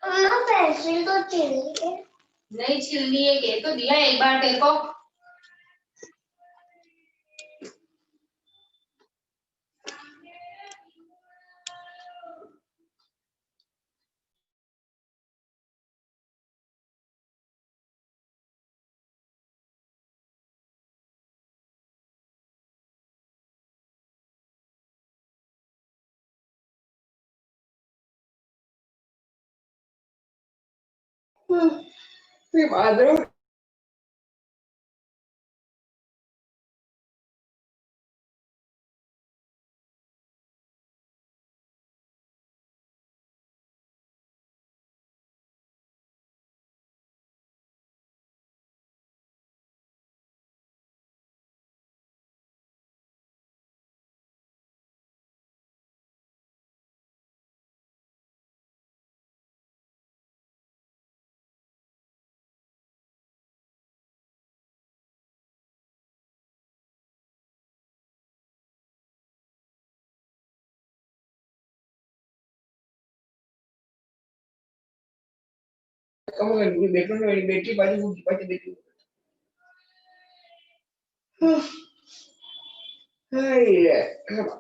Pencil तो छील ली है। नहीं छील लिए के तो दिया एक बार तेरे को। Mi madre. Kamu kan background battery baca battery. Hai, kenapa?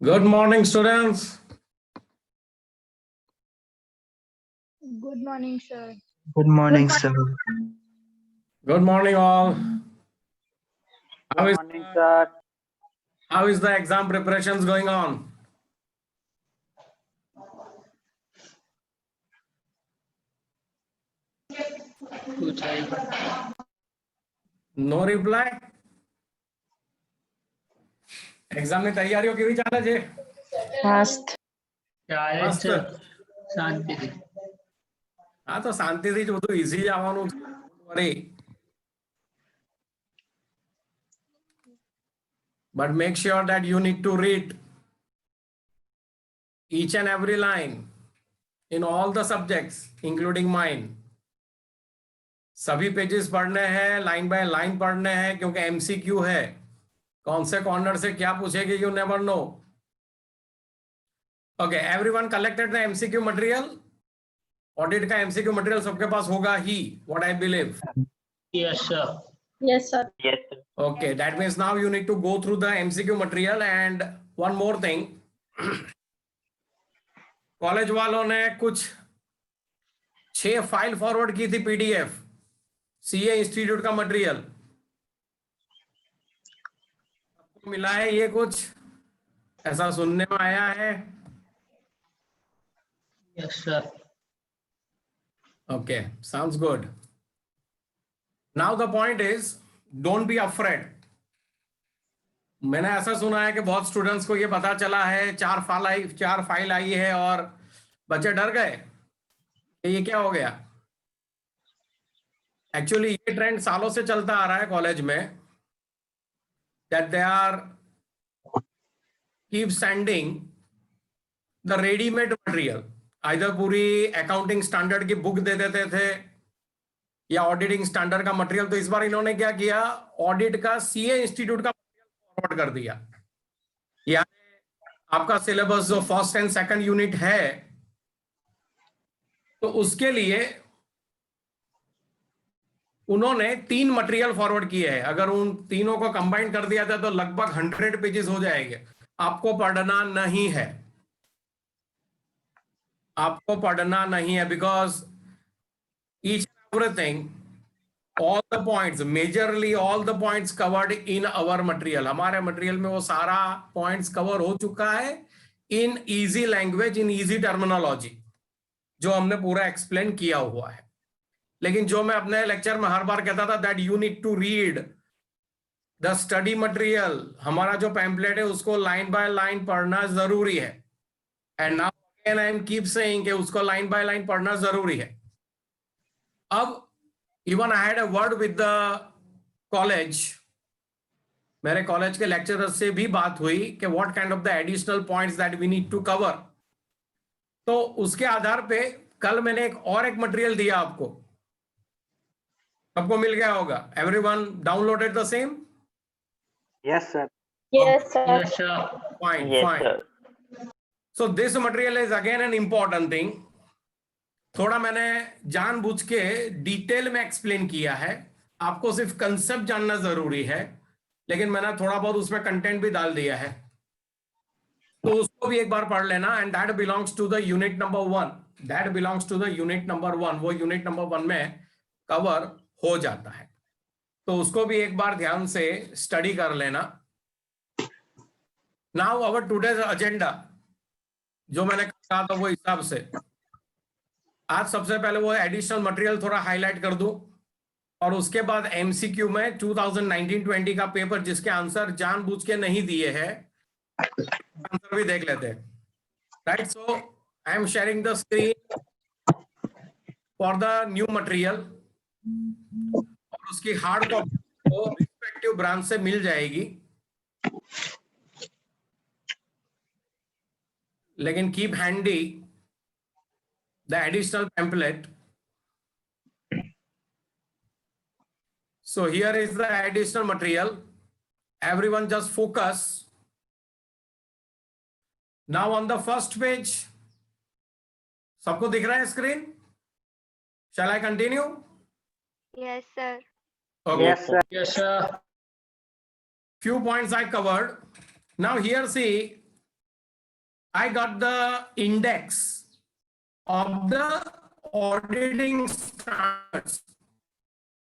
Good morning, students. Good morning, sir. Good morning, sir. Good morning, all. How Good is, morning, sir. how is the exam preparations going on? No reply? Exam में तैयारियों केवी ચાલે છે? Fast. મસ્ત. શાંતિથી. હા તો શાંતિથી જ બધું ઈઝી આવવાનું છે. Don't worry. But make sure that you need to read each and every line in all the subjects, including mine. सभी पेजेस पढ़ने हैं, लाइन बाय लाइन पढ़ने हैं, क्योंकि एमसीक्यू है. कौन से कॉर्नर से क्या पूछेगी, you never know. Okay, everyone collected the MCQ material. Audit का एमसीक्यू मटेरियल सबके पास होगा ही, what I believe. Yes, sir. Yes, sir. Yes, sir. Okay, that means now you need to go through the MCQ material. And one more thing, college वालों ने कुछ 6 file forward की थी पीडीएफ, सीए इंस्टीट्यूट का material मिला है. ये कुछ ऐसा सुनने में आया है. Yes, sir. Okay, sounds good. Now the point is, don't be afraid. मैंने ऐसा सुना है कि बहुत स्टूडेंट्स को ये पता चला है 4 फाइल आई है और बच्चे डर गए कि ये क्या हो गया. एक्चुअली ये ट्रेंड सालों से चलता आ रहा है कॉलेज में, that they are keep sending the ready-made material. either पूरी अकाउंटिंग स्टैंडर्ड की बुक दे देते थे या ऑडिटिंग स्टैंडर्ड का मटेरियल. तो इस बार इन्होंने क्या किया, ऑडिट का सीए इंस्टीट्यूट का मटेरियल फॉरवर्ड कर दिया. यानी आपका सिलेबस जो फर्स्ट एंड सेकंड यूनिट है, तो उसके लिए उन्होंने 3 मटेरियल फॉरवर्ड किए हैं। अगर उन तीनों को कंबाइन कर दिया था तो लगभग 100 पेजेस हो जाएंगे। आपको पढ़ना नहीं है, आपको पढ़ना नहीं है, because each and everything, all the points, majorly all the points covered in our material, हमारे मटेरियल में वो सारा पॉइंट्स कवर हो चुका है in easy language, in easy terminology, जो हमने पूरा एक्सप्लेन किया हुआ है। लेकिन जो मैं अपने लेक्चर में हर बार कहता था that you need to read the study material, हमारा जो पैम्पलेट है उसको लाइन बाय लाइन पढ़ना जरूरी है। And now again I am keep saying कि उसको लाइन बाय लाइन पढ़ना जरूरी है। अब even I had a word with the college, मेरे कॉलेज के लेक्चरर से भी बात हुई कि what kind of the additional points that we need to cover. तो उसके आधार पे कल मैंने एक मटेरियल दिया आपको, सबको मिल गया होगा? Everyone downloaded the same? Yes, sir. Yes, sir. Yes, sir. Fine, Yes, fine. sir. So this material is again an important thing. थोड़ा मैंने जानबूझ के डिटेल में एक्सप्लेन किया है, आपको सिर्फ कंसेप्ट जानना जरूरी है, लेकिन मैंने थोड़ा बहुत उसमें कंटेंट भी डाल दिया है, तो उसको भी एक बार पढ़ लेना। And that belongs to the unit number 1, that belongs to the unit number 1, वो यूनिट नंबर 1 में कवर हो जाता है, तो उसको भी एक बार ध्यान से स्टडी कर लेना। नाउ अवर टुडेज एजेंडा, जो मैंने कहा था वो हिसाब से आज सबसे पहले वो एडिशनल मटेरियल थोड़ा हाईलाइट कर दूं, और उसके बाद एमसीक्यू में 2019-20 का पेपर जिसके आंसर जानबूझ के नहीं दिए हैं, आंसर भी देख लेते हैं। Right, so I am sharing the screen for the new material, और उसकी हार्ड कॉपी को रिस्पेक्टिव ब्रांच से मिल जाएगी, लेकिन keep handy the additional pamphlet. So here is the additional material. Everyone just focus. Now on the first page, सबको दिख रहा है screen? Shall I continue? Yes, sir. Okay. Yes, sir. Yes, sir. Few points I covered. Now here see, I got the index of the auditing standards.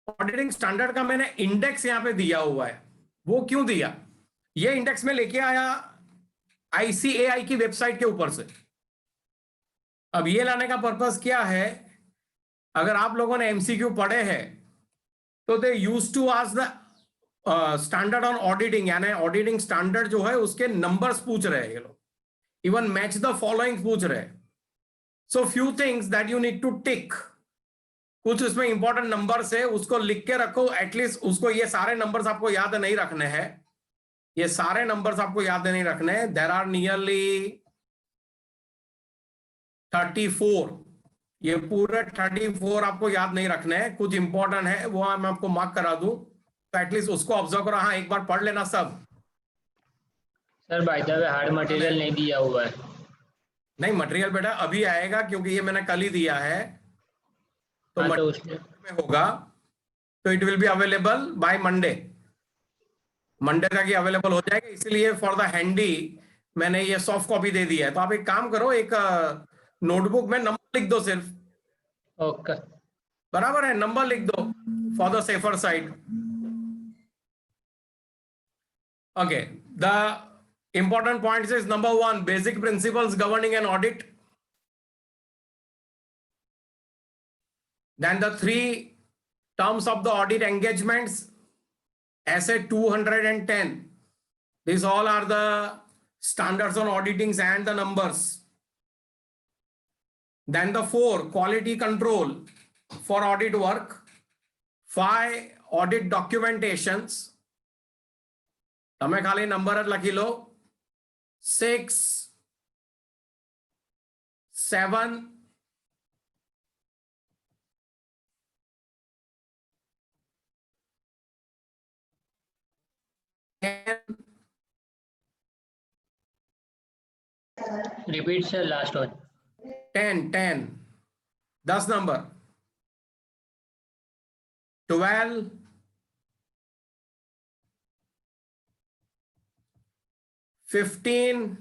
Auditing standard का मैंने index यहां पे दिया हुआ है। वो क्यों दिया? ये इंडेक्स में लेके आया ICAI की वेबसाइट के ऊपर से। अब ये लाने का पर्पस क्या है? अगर आप लोगों ने MCQ पढ़े हैं तो they use to ask the standard on auditing, यानी ऑडिटिंग स्टैंडर्ड जो है उसके नंबर्स पूछ रहे हैं ये लोग, इवन मैच द फॉलोइंग पूछ रहे हैं। So few things that you need to tick, कुछ उसमें इंपॉर्टेंट नंबर्स है, उसको लिख के रखो एटलीस्ट। उसको ये सारे नंबर्स आपको याद नहीं रखने हैं, ये सारे नंबर्स आपको याद नहीं रखने हैं। देयर आर नियरली 34, ये पूरे 34 आपको याद नहीं रखने हैं, कुछ इंपॉर्टेंट है वो मैं आपको मार्क करा दूं, तो एटलीस्ट उसको ऑब्जर्व करो। हाँ, एक बार पढ़ लेना सब। Sir bye the way hard material नहीं दिया हुआ है। नहीं, मटेरियल बेटा अभी आएगा, क्योंकि ये मैंने कल ही दिया है, तो हाँ, तो मटेरियल में होगा, तो it will be available by Monday तक ये अवेलेबल हो जाएगा। इसलिए फॉर द हैंडी मैंने ये सॉफ्ट कॉपी दे दिया है। तो आप एक काम करो, एक नोटबुक में नंबर लिख दो सिर्फ, ओके बराबर है, नंबर लिख दो for the safer side. Okay, the important points is number 1, basic principles governing an audit. Then the 3 terms of the audit engagements, SA 210. These all are the standards on auditings and the numbers. Then the 4 quality control for audit work, 5 audit documentations. તમે ખાલી number જ લખી લો, 6, 7, 10, repeat sir last one. 10 10 10 number. 12, 15,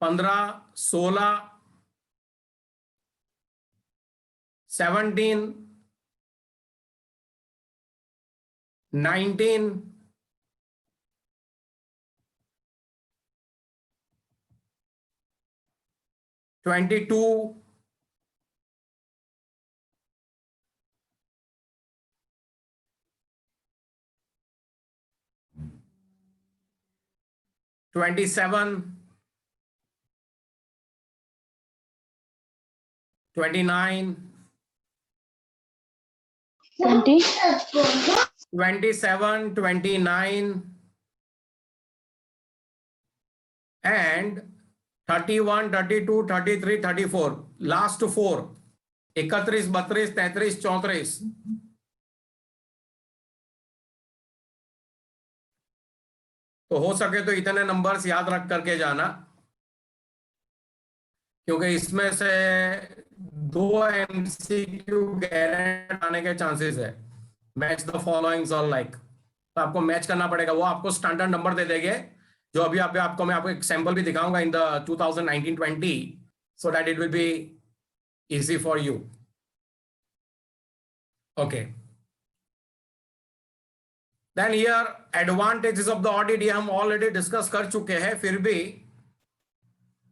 15, 16, 17, 19, 22, 27, 29, 20, 27, 29 and 31, 32, 33, 34. Last 4. 31, 32, 33, 34. तो हो सके तो इतने numbers याद रख करके जाना, क्योंकि इसमें से 2 MCQ गारंटी आने के चांसेस है. Match the followings all like, तो आपको मैच करना पड़ेगा. वो आपको स्टैंडर्ड नंबर दे देंगे, जो अभी आपको मैं एक सैंपल भी दिखाऊंगा in the 2019-20, so that it will be easy for you. Okay, then here advantages of the audit, ये हम ऑलरेडी डिस्कस कर चुके हैं, फिर भी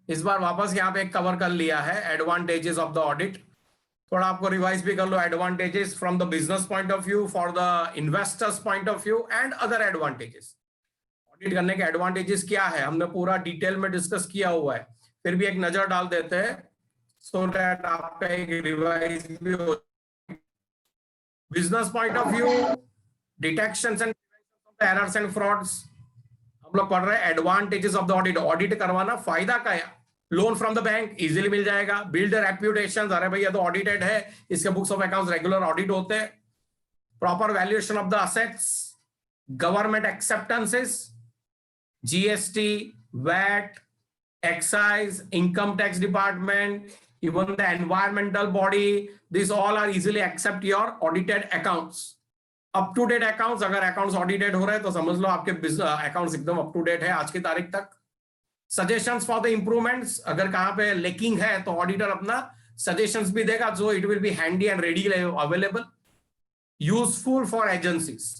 इस बार वापस यहाँ पे कवर कर लिया है. एडवांटेजेस ऑफ द ऑडिट थोड़ा आपको रिवाइज भी कर लो. Advantages from the business point of view, for the investors point of view and other advantages. Audit करने के एडवांटेजेस क्या है हमने पूरा डिटेल में डिस्कस किया हुआ है, फिर भी एक नजर डाल देते हैं सो दैट आपका एक रिवाइज भी हो. Business point of view, detections and errors and frauds हम लोग पढ़ रहे हैं. Advantages of the audit, audit करवाना फायदा का है. Loan from the bank easily मिल जाएगा. बिल्ड रेप्यूटेशन, अरे भैया तो ऑडिटेड है, इसके books of accounts regular audit होते हैं. Proper valuation of the assets, government acceptances, GST, VAT, excise, income tax department, even the environmental body, these all are easily accept your audited accounts. Up to date accounts, अगर accounts audited हो रहे हैं तो समझ लो आपके accounts एकदम up to date है आज की तारीख तक. Suggestions for the improvements, अगर कहाँ पे lacking है तो auditor अपना suggestions भी देगा, so it will be handy and readily available. Useful for agencies,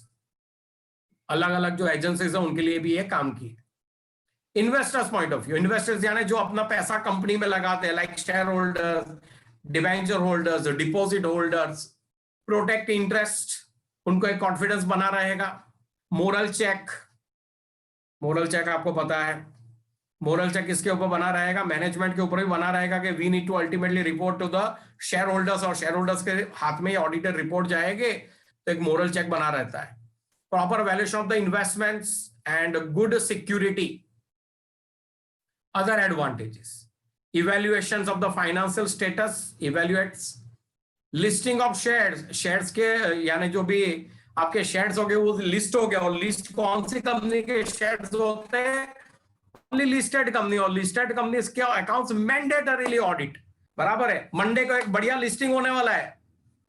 अलग अलग जो एजेंसीज है उनके लिए भी ये काम की. Investors point of view, investors यानी जो अपना पैसा कंपनी में लगाते हैं, like share holders, debenture holders, deposit holders. Protect interest, उनको एक कॉन्फिडेंस बना रहेगा. मोरल चेक, मोरल चेक आपको पता है, मोरल चेक किसके ऊपर बना रहेगा? मैनेजमेंट के ऊपर भी बना रहेगा कि we need to ultimately report to the share holders, और शेयर होल्डर्स के हाथ में ऑडिटेड रिपोर्ट जाएंगे, तो एक मोरल चेक बना रहता है. Proper valuation of the investments and good security. Other advantages, evaluations of the financial status, evaluates. Listing of shares, shares के यानी जो भी आपके shares हो गए वो लिस्ट हो गया, और लिस्ट कौन सी कंपनी के shares होते हैं? Only listed company, और listed companies के accounts mandatorily audit. बराबर है. मंडे को एक बढ़िया लिस्टिंग होने वाला है,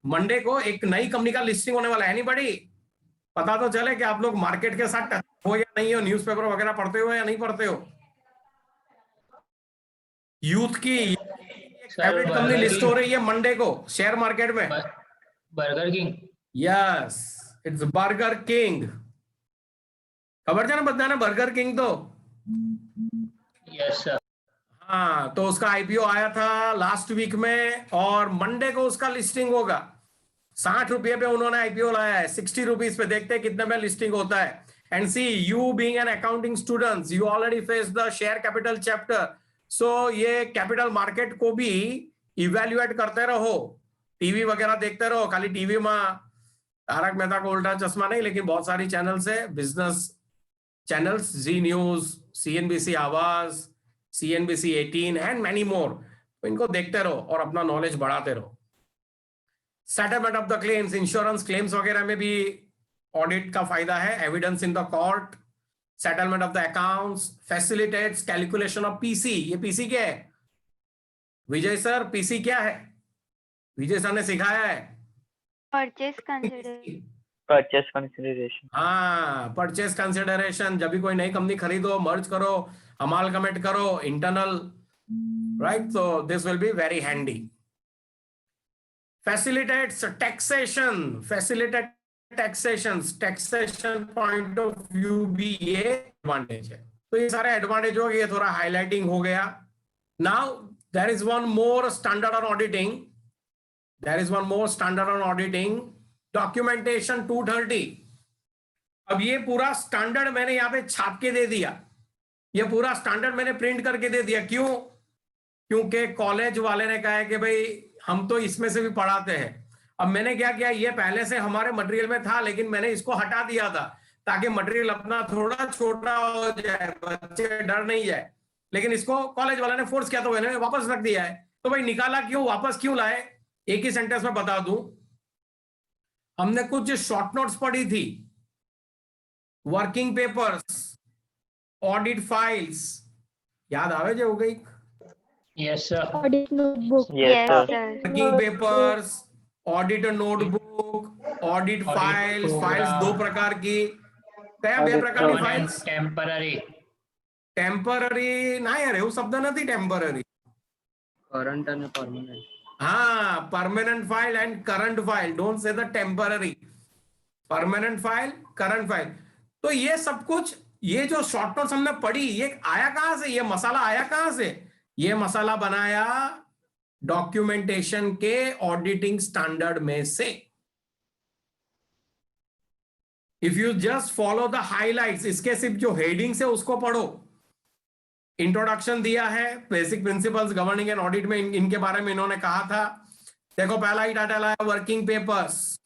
मंडे को एक नई कंपनी का लिस्टिंग होने वाला है. एनीबॉडी पता तो चले कि आप लोग मार्केट के साथ टच हो या नहीं हो, न्यूज़पेपर वगैरह पढ़ते हो या नहीं पढ़ते हो? यूथ की फेवरेट कंपनी लिस्ट हो रही है मंडे को शेयर मार्केट में. Burger king. Yes, it's burger king. खबर था ना बताना, बर्गर किंग तो. Yes sir. हाँ, तो उसका आईपीओ आया था लास्ट वीक में, और मंडे को उसका लिस्टिंग होगा. 60 रुपये पे उन्होंने आईपीओ लाया है, 60 रुपीज पे. देखते हैं कितने में लिस्टिंग होता है. And see, you being an accounting students, you already face the share capital chapter. So ये कैपिटल मार्केट को भी इवेल्युएट करते रहो, टीवी वगैरह देखते रहो. खाली टीवी में तारक मेहता का उल्टा चश्मा नहीं, लेकिन बहुत सारी चैनल्स है, बिजनेस चैनल्स, जी न्यूज, CNBC आवाज, CNBC 18 एंड मैनी मोर. तो इनको देखते रहो और अपना नॉलेज बढ़ाते रहो. Settlement of the claims, insurance claims वगैरह में भी ऑडिट का फायदा है. Evidence in the court, settlement of the accounts, facilitates calculation of PC. ये पीसी क्या है विजय सर? पीसी क्या है? विजय सर ने सिखाया है. Purchase consideration. Purchase consideration. हाँ, परचेस कंसिडरेशन, जब भी कोई नई कंपनी खरीदो, मर्ज करो, अमालगमेट करो, internal, right, so this will be very handy. Facilitates taxation, facilitate taxation point of view भी ये एडवांटेज है. तो ये सारे एडवांटेज हो गए, थोड़ा हाईलाइटिंग हो गया. Now there is one more standard on auditing. There is one more standard on auditing. Documentation 230. अब ये पूरा स्टैंडर्ड मैंने यहाँ पे छाप के दे दिया. ये पूरा स्टैंडर्ड मैंने प्रिंट करके दे दिया. क्यों? क्योंकि कॉलेज वाले ने कहा है कि भाई हम तो इसमें से भी पढ़ाते हैं. अब मैंने क्या किया, ये पहले से हमारे मटेरियल में था, लेकिन मैंने इसको हटा दिया था ताकि मटेरियल अपना थोड़ा छोटा हो जाए, बच्चे डर नहीं जाए. लेकिन इसको कॉलेज वाले ने फोर्स किया तो मैंने वापस रख दिया है. तो भाई निकाला क्यों, वापस क्यों लाए, एक ही सेंटेंस में बता दूं. हमने कुछ शॉर्ट नोट्स पढ़ी थी, वर्किंग पेपर्स, ऑडिट फाइल्स, याद आवे जो हो गई. Yes, sir. Audit notebook. Yes, Yes, sir. sir. Working papers, audit notebook, audit files. Files दो प्रकार की, क्या बे प्रकार की फाइल्स. Temporary. टेम्पररी नाही अरे, वो शब्द નથી टेम्पररी. करंट आणि परमनंट. हाँ, permanent file and current file. Don't say the temporary. Permanent file, current file. तो ये सब कुछ, ये जो शॉर्ट नोट्स हमने पढ़ी, ये आया कहां से, ये मसाला आया कहां से. ये मसाला बनाया डॉक्यूमेंटेशन के ऑडिटिंग स्टैंडर्ड में से. If you just follow the highlights, इसके सिर्फ जो हेडिंग्स है उसको पढ़ो. इंट्रोडक्शन दिया है, basic principles governing and audit में इनके बारे में इन्होंने कहा था. देखो पहला ही टाइटल आया वर्किंग पेपर्स.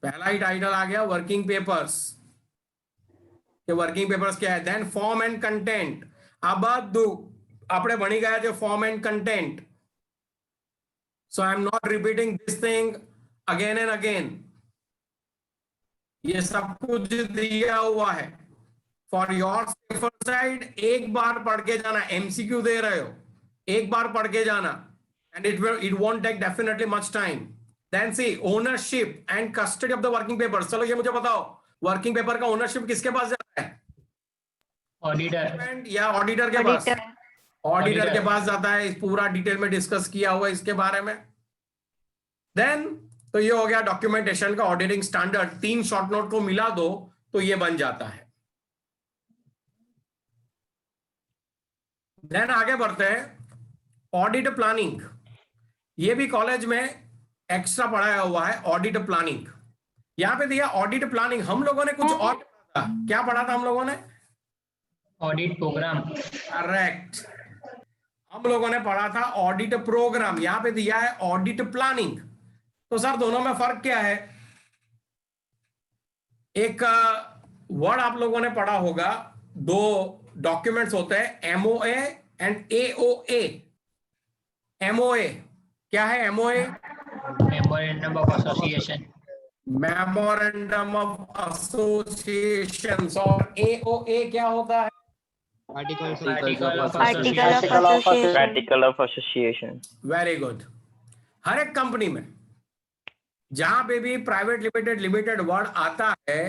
पहला ही टाइटल आ गया वर्किंग पेपर्स. કે વર્કિંગ પેપર્સ क्या है. Then form and content. આ બધું આપણે ભણી ગયા છે, form and content. So I am not repeating this thing again and again. ये सब कुछ दिया हुआ है फॉर योर सेफर साइड. एक बार पढ़ के जाना, एमसीक्यू दे रहे हो, एक बार पढ़ के जाना, and it won't take definitely much time. Then see ownership and custody of the working papers. चलो ये मुझे बताओ, वर्किंग पेपर का ओनरशिप किसके पास जाता है, Auditor. या ऑडिटर के पास. Auditor. ऑडिटर के Auditor. पास जाता है. इस पूरा डिटेल में डिस्कस किया हुआ है इसके बारे में. देन तो ये हो गया डॉक्यूमेंटेशन का ऑडिटिंग स्टैंडर्ड. 3 शॉर्ट नोट को मिला दो तो ये बन जाता है. देन आगे बढ़ते हैं, ऑडिट प्लानिंग. ये भी कॉलेज में एक्स्ट्रा पढ़ाया हुआ है, ऑडिट प्लानिंग. यहां पे दिया ऑडिट प्लानिंग. हम लोगों ने कुछ और पढ़ा था. क्या पढ़ा था हम लोगों ने, Audit program. करेक्ट. हम लोगों ने पढ़ा था ऑडिट प्रोग्राम. यहां पे दिया है ऑडिट प्लानिंग. तो सर दोनों में फर्क क्या है. एक वर्ड आप लोगों ने पढ़ा होगा, दो डॉक्यूमेंट्स होते हैं, एमओए एंड एओए. एमओए क्या है, MOA Memorandum of Association. Memorandum of association. और एओए क्या होता है, Article of Article of Association. Article of Association. Very good. हर एक कंपनी में जहां पे भी प्राइवेट लिमिटेड लिमिटेड वर्ड आता है,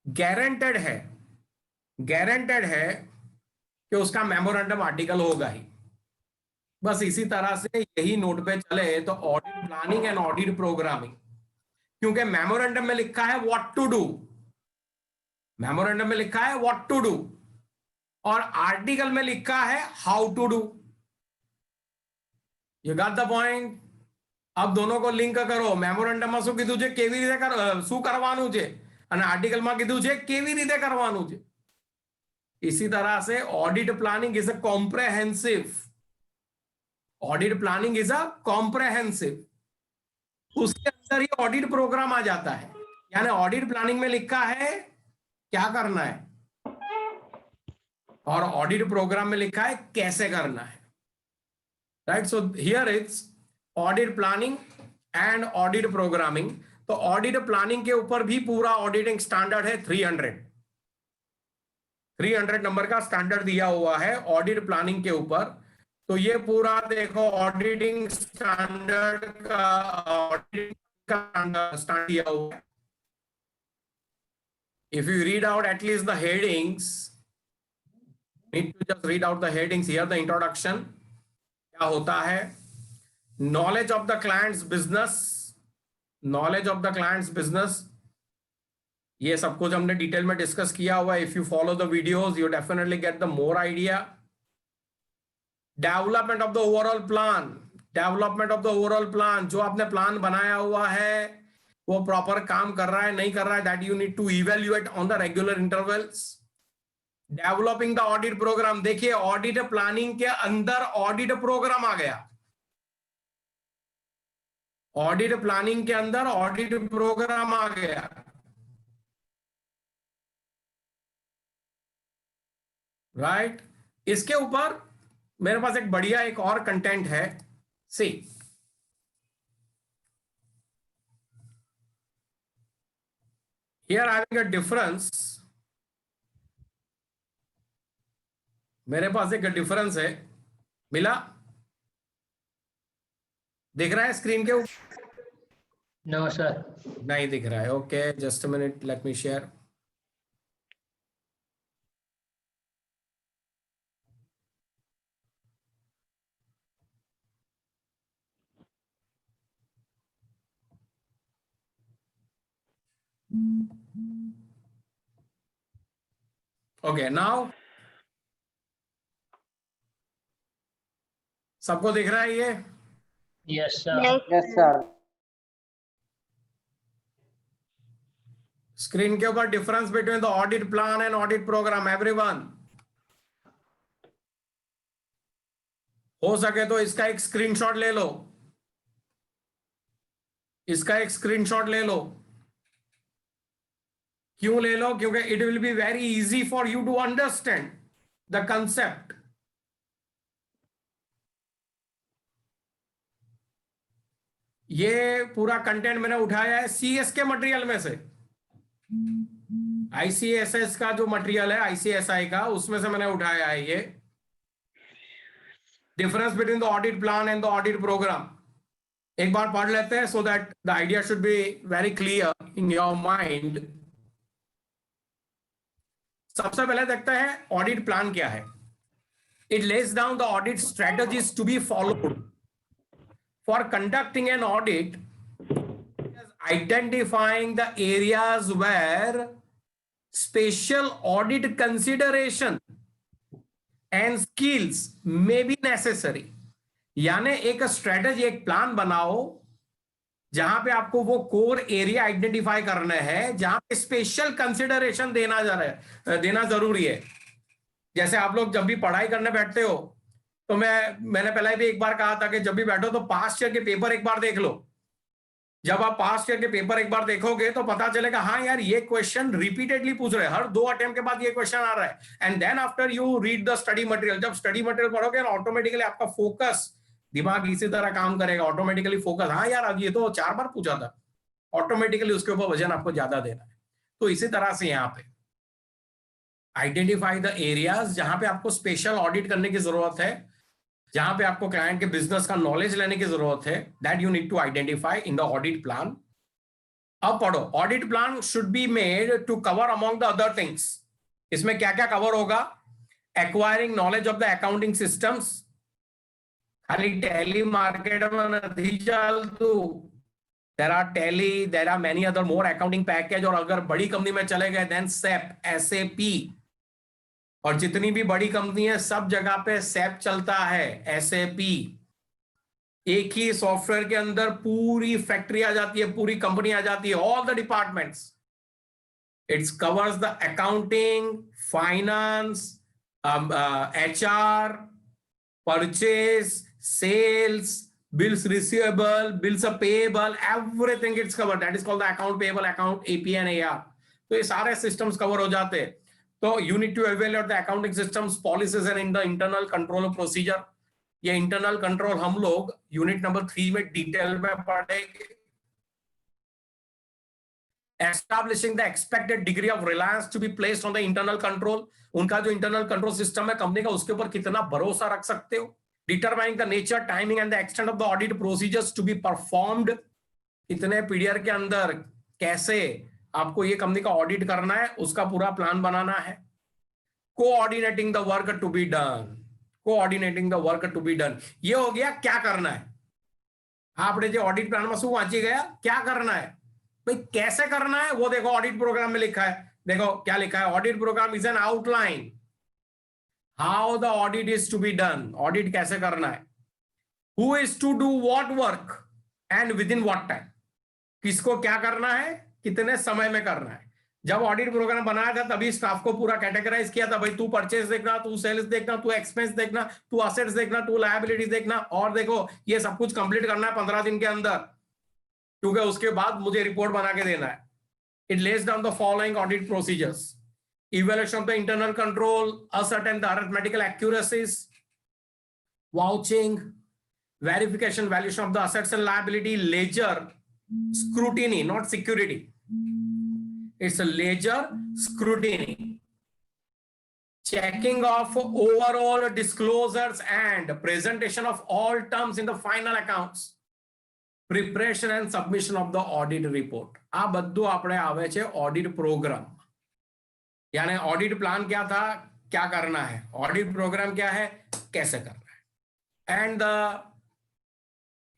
गारंटेड है, गारंटेड है कि उसका मेमोरेंडम आर्टिकल होगा ही. बस इसी तरह से यही नोट पे चले तो audit planning and audit programming. क्योंकि मेमोरेंडम में लिखा है व्हाट टू डू, मेमोरेंडम में लिखा है व्हाट टू डू, और आर्टिकल में लिखा है how to do. You got the point. अब दोनों को लिंक करो. मेमोरेंडम શું કીધું છે, કેવી રીતે શું કરવાનું છે, અને આર્ટિકલમાં કીધું છે કેવી રીતે કરવાનું છે. इसी तरह से audit planning is a comprehensive. Audit planning is a comprehensive. उसके अंदर ही ऑडिट प्रोग्राम आ जाता है. यानी ऑडिट प्लानिंग में लिखा है क्या करना है, और ऑडिट प्रोग्राम में लिखा है कैसे करना है. Right. So here it's audit planning and audit programming. तो ऑडिट प्लानिंग के ऊपर भी पूरा ऑडिटिंग स्टैंडर्ड है. 300 नंबर का स्टैंडर्ड दिया हुआ है ऑडिट प्लानिंग के ऊपर. तो ये पूरा देखो ऑडिटिंग स्टैंडर्ड का स्टार्ट किया हुआ है. If you read out at least the headings, need to just read out the headings here. The introduction क्या होता है, knowledge of the client's business, knowledge of the client's business, ये सब कुछ हमने डिटेल में डिस्कस किया हुआ है. If you follow the videos, you definitely get the more idea. Development of the overall plan, development of the overall plan, जो आपने प्लान बनाया हुआ है वो प्रॉपर काम कर रहा है नहीं कर रहा है, that you need to evaluate on the regular intervals. Developing the audit program, देखिए ऑडिट प्लानिंग के अंदर ऑडिट प्रोग्राम आ गया. ऑडिट प्लानिंग के अंदर ऑडिट प्रोग्राम आ गया. राइट इसके ऊपर मेरे पास एक बढ़िया एक और कंटेंट है. सी here having a difference, मेरे पास एक डिफरेंस है. मिला, दिख रहा है स्क्रीन के ऊपर? No sir. नहीं दिख रहा है. Okay just a minute, let me share. Okay now सबको दिख रहा है ये? Yes sir. Yes, sir. Screen के ऊपर difference between the audit plan and audit program, everyone. हो सके तो इसका एक स्क्रीनशॉट ले लो, इसका एक स्क्रीनशॉट ले लो. क्यों ले लो? क्योंकि it will be very easy for you to understand the concept. ये पूरा कंटेंट मैंने उठाया है सीएस के मटेरियल में से. आईसीएसएस का जो मटेरियल है आईसीएसआई का, उसमें से मैंने उठाया है ये. Difference between the audit plan and the audit program एक बार पढ़ लेते हैं so that the idea should be very clear in your mind. सबसे पहले देखते हैं ऑडिट प्लान क्या है. It lays down the audit strategies to be followed for conducting an audit, identifying the areas where special audit consideration and skills may be necessary. यानी एक strategy, एक plan बनाओ जहां पे आपको वो कोर एरिया आइडेंटिफाई करना है जहां पे स्पेशल कंसिडरेशन देना जरूरी है. जैसे आप लोग जब भी पढ़ाई करने बैठते हो तो मैंने पहले भी एक बार कहा था कि जब भी बैठो तो पास्ट ईयर के पेपर एक बार देख लो. जब आप पास्ट ईयर के पेपर एक बार देखोगे तो पता चलेगा हाँ यार ये क्वेश्चन रिपीटेडली पूछ रहे हैं, हर 2 अटेम्प्ट के बाद ये क्वेश्चन आ रहा है. And then after you read the study material, जब स्टडी मटेरियल पढ़ोगे ऑटोमेटिकली आपका फोकस, दिमाग इसी तरह काम करेगा. ऑटोमेटिकली फोकस, हाँ यार अब ये तो 4 बार पूछा था, ऑटोमेटिकली उसके ऊपर वजन आपको ज्यादा देना है. तो इसी तरह से यहाँ पे आइडेंटिफाई द एरियाज जहां पे आपको स्पेशल ऑडिट करने की जरूरत है, जहां पे आपको क्लाइंट के बिजनेस का नॉलेज लेने की जरूरत है, that you need to identify in the audit plan. अब पढ़ो, audit plan should be made to cover among the other things. इसमें क्या क्या कवर होगा? Acquiring knowledge of the accounting systems. खाली टैली मार्केट में नहीं चलतू, there are Tally, there are many other more accounting package. और अगर बड़ी कंपनी में चले गए देन सेप, एसएपी, और जितनी भी बड़ी कंपनी है सब जगह पे सैप चलता है, एसएपी. एक ही सॉफ्टवेयर के अंदर पूरी फैक्ट्री आ जाती है, पूरी कंपनी आ जाती है, all the departments. It's covers the accounting, finance, HR, purchase, sales, bills receivable, bills payable, everything it's covered. That is called the account payable, account AP and AR. तो ये सारे सिस्टम्स कवर हो जाते हैं. तो you need to evaluate the accounting systems, policies and in the internal control procedure. ये internal control हम लोग यूनिट नंबर 3 में डिटेल में पढ़ेंगे. Establishing the expected degree of reliance to be placed on the internal control. उनका जो internal control system है company का, उसके ऊपर कितना भरोसा रख सकते हो, determining the nature, timing and the extent of the audit procedures to be performed, कितने पीरियड के अंदर कैसे आपको ये कंपनी का ऑडिट करना है उसका पूरा प्लान बनाना है। Coordinating the work to be done, coordinating the work to be done, ये हो गया क्या करना है। आपने जो ऑडिट प्लान में शू वांची गया क्या करना है भाई, कैसे करना है वो देखो ऑडिट प्रोग्राम में लिखा है। देखो क्या लिखा है, audit programme is an outline how the audit is to be done, audit कैसे करना है, who is to do what work and within what time, किसको क्या करना है, कितने समय में करना है। जब ऑडिट प्रोग्राम बनाया था तभी स्टाफ को पूरा कैटेगराइज किया था, भाई तू परचेज देखना, तू सेल्स देखना, तू एक्सपेंस देखना, तू असेट्स देखना, तू लायबिलिटीज देखना, और देखो ये सब कुछ कंप्लीट करना है 15 दिन के अंदर, क्योंकि उसके बाद मुझे रिपोर्ट बना के देना है। It lays down the following audit procedures, evaluation of the internal control, ascertain the arithmetical accuracies, vouching, verification, valuation of the assets and liability, ledger, scrutiny, not security. It's a ledger scrutiny, checking of overall disclosures and presentation of all terms in the final accounts, preparation and submission of the audit report. આ બધું આપણે આવે છે audit programme, यानी audit plan क्या था, क्या करना है, ऑडिट प्रोग्राम क्या है, कैसे करना है। And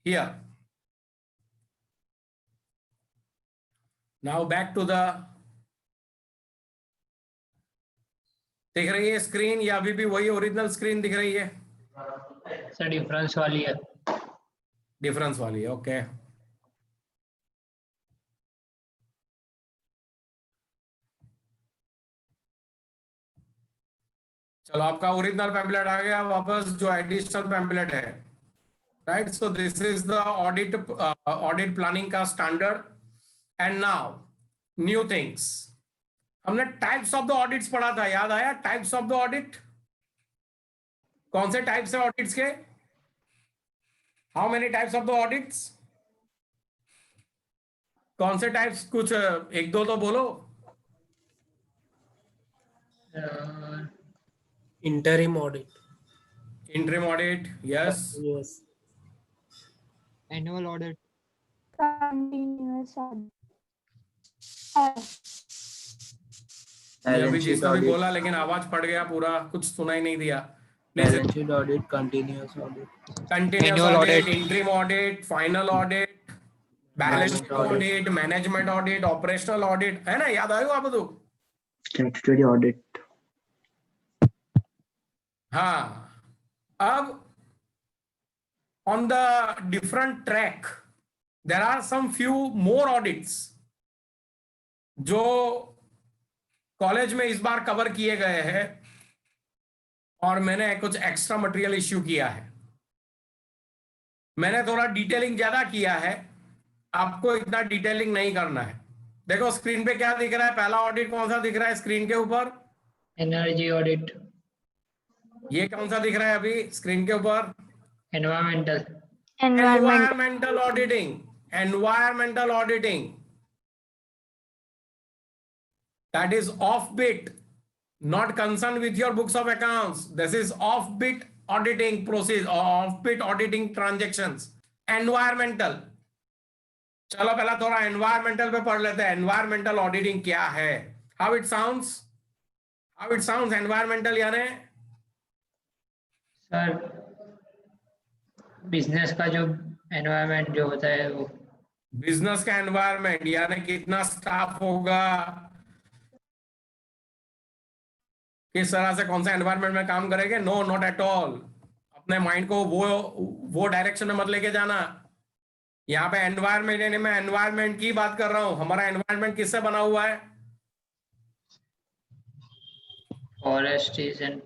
here now back to the, दिख रही है स्क्रीन या अभी भी वही ओरिजिनल स्क्रीन दिख रही है? सर डिफरेंस वाली है। डिफरेंस वाली है, ओके। चलो आपका ओरिजिनल पैम्पलेट आ गया वापस, जो एडिशनल पैम्पलेट है, right. So this is the audit planning का standard. And now new things, हमने टाइप्स ऑफ द ऑडिट्स पढ़ा था, याद आया? टाइप्स ऑफ द ऑडिट, कौन से टाइप्स है ऑडिट्स के? How many types of the audits, कौन से टाइप्स, कुछ एक दो तो बोलो। Interim audit. Interim audit, yes. Yes. Annual audit. Continuous audit. ये अभी जिसने भी बोला लेकिन आवाज फट गया पूरा, कुछ सुनाई नहीं दिया। Balance sheet audit, continuous audit. Continuous Annual audit, audit. interim audit, final audit, balance sheet audit, management audit, operational audit, है ना? याद आयो आप तो? Statutory audit. हाँ, अब on the different track there are some few more audits जो college में इस बार कवर किए गए हैं, और मैंने कुछ एक्स्ट्रा मटेरियल इश्यू किया है। मैंने थोड़ा डिटेलिंग ज्यादा किया है, आपको इतना डिटेलिंग नहीं करना है। देखो स्क्रीन पे क्या दिख रहा है, पहला ऑडिट कौन सा दिख रहा है स्क्रीन के ऊपर? Energy audit. ये कौन सा दिख रहा है अभी स्क्रीन के ऊपर? Environmental. Environmental auditing, environmental auditing, that is offbit, not concerned with your books of accounts. This is offbit auditing process or offbit auditing transactions. Environmental, चलो पहला थोड़ा एनवायरमेंटल पे पढ़ लेते हैं। एनवायरमेंटल ऑडिटिंग क्या है? How it sounds, how it sounds environmental, यानी सर बिजनेस का जो एनवायरमेंट जो होता है वो, बिजनेस का एनवायरमेंट, यानी कितना स्टाफ होगा, किस तरह से कौन सा एनवायरमेंट में काम करेंगे। No, not at all. अपने माइंड को वो डायरेक्शन में मत लेके जाना। यहाँ पे एनवायरमेंट, यानी मैं एनवायरमेंट की बात कर रहा हूँ। हमारा एनवायरमेंट किससे बना हुआ है? फॉरेस्ट एंड,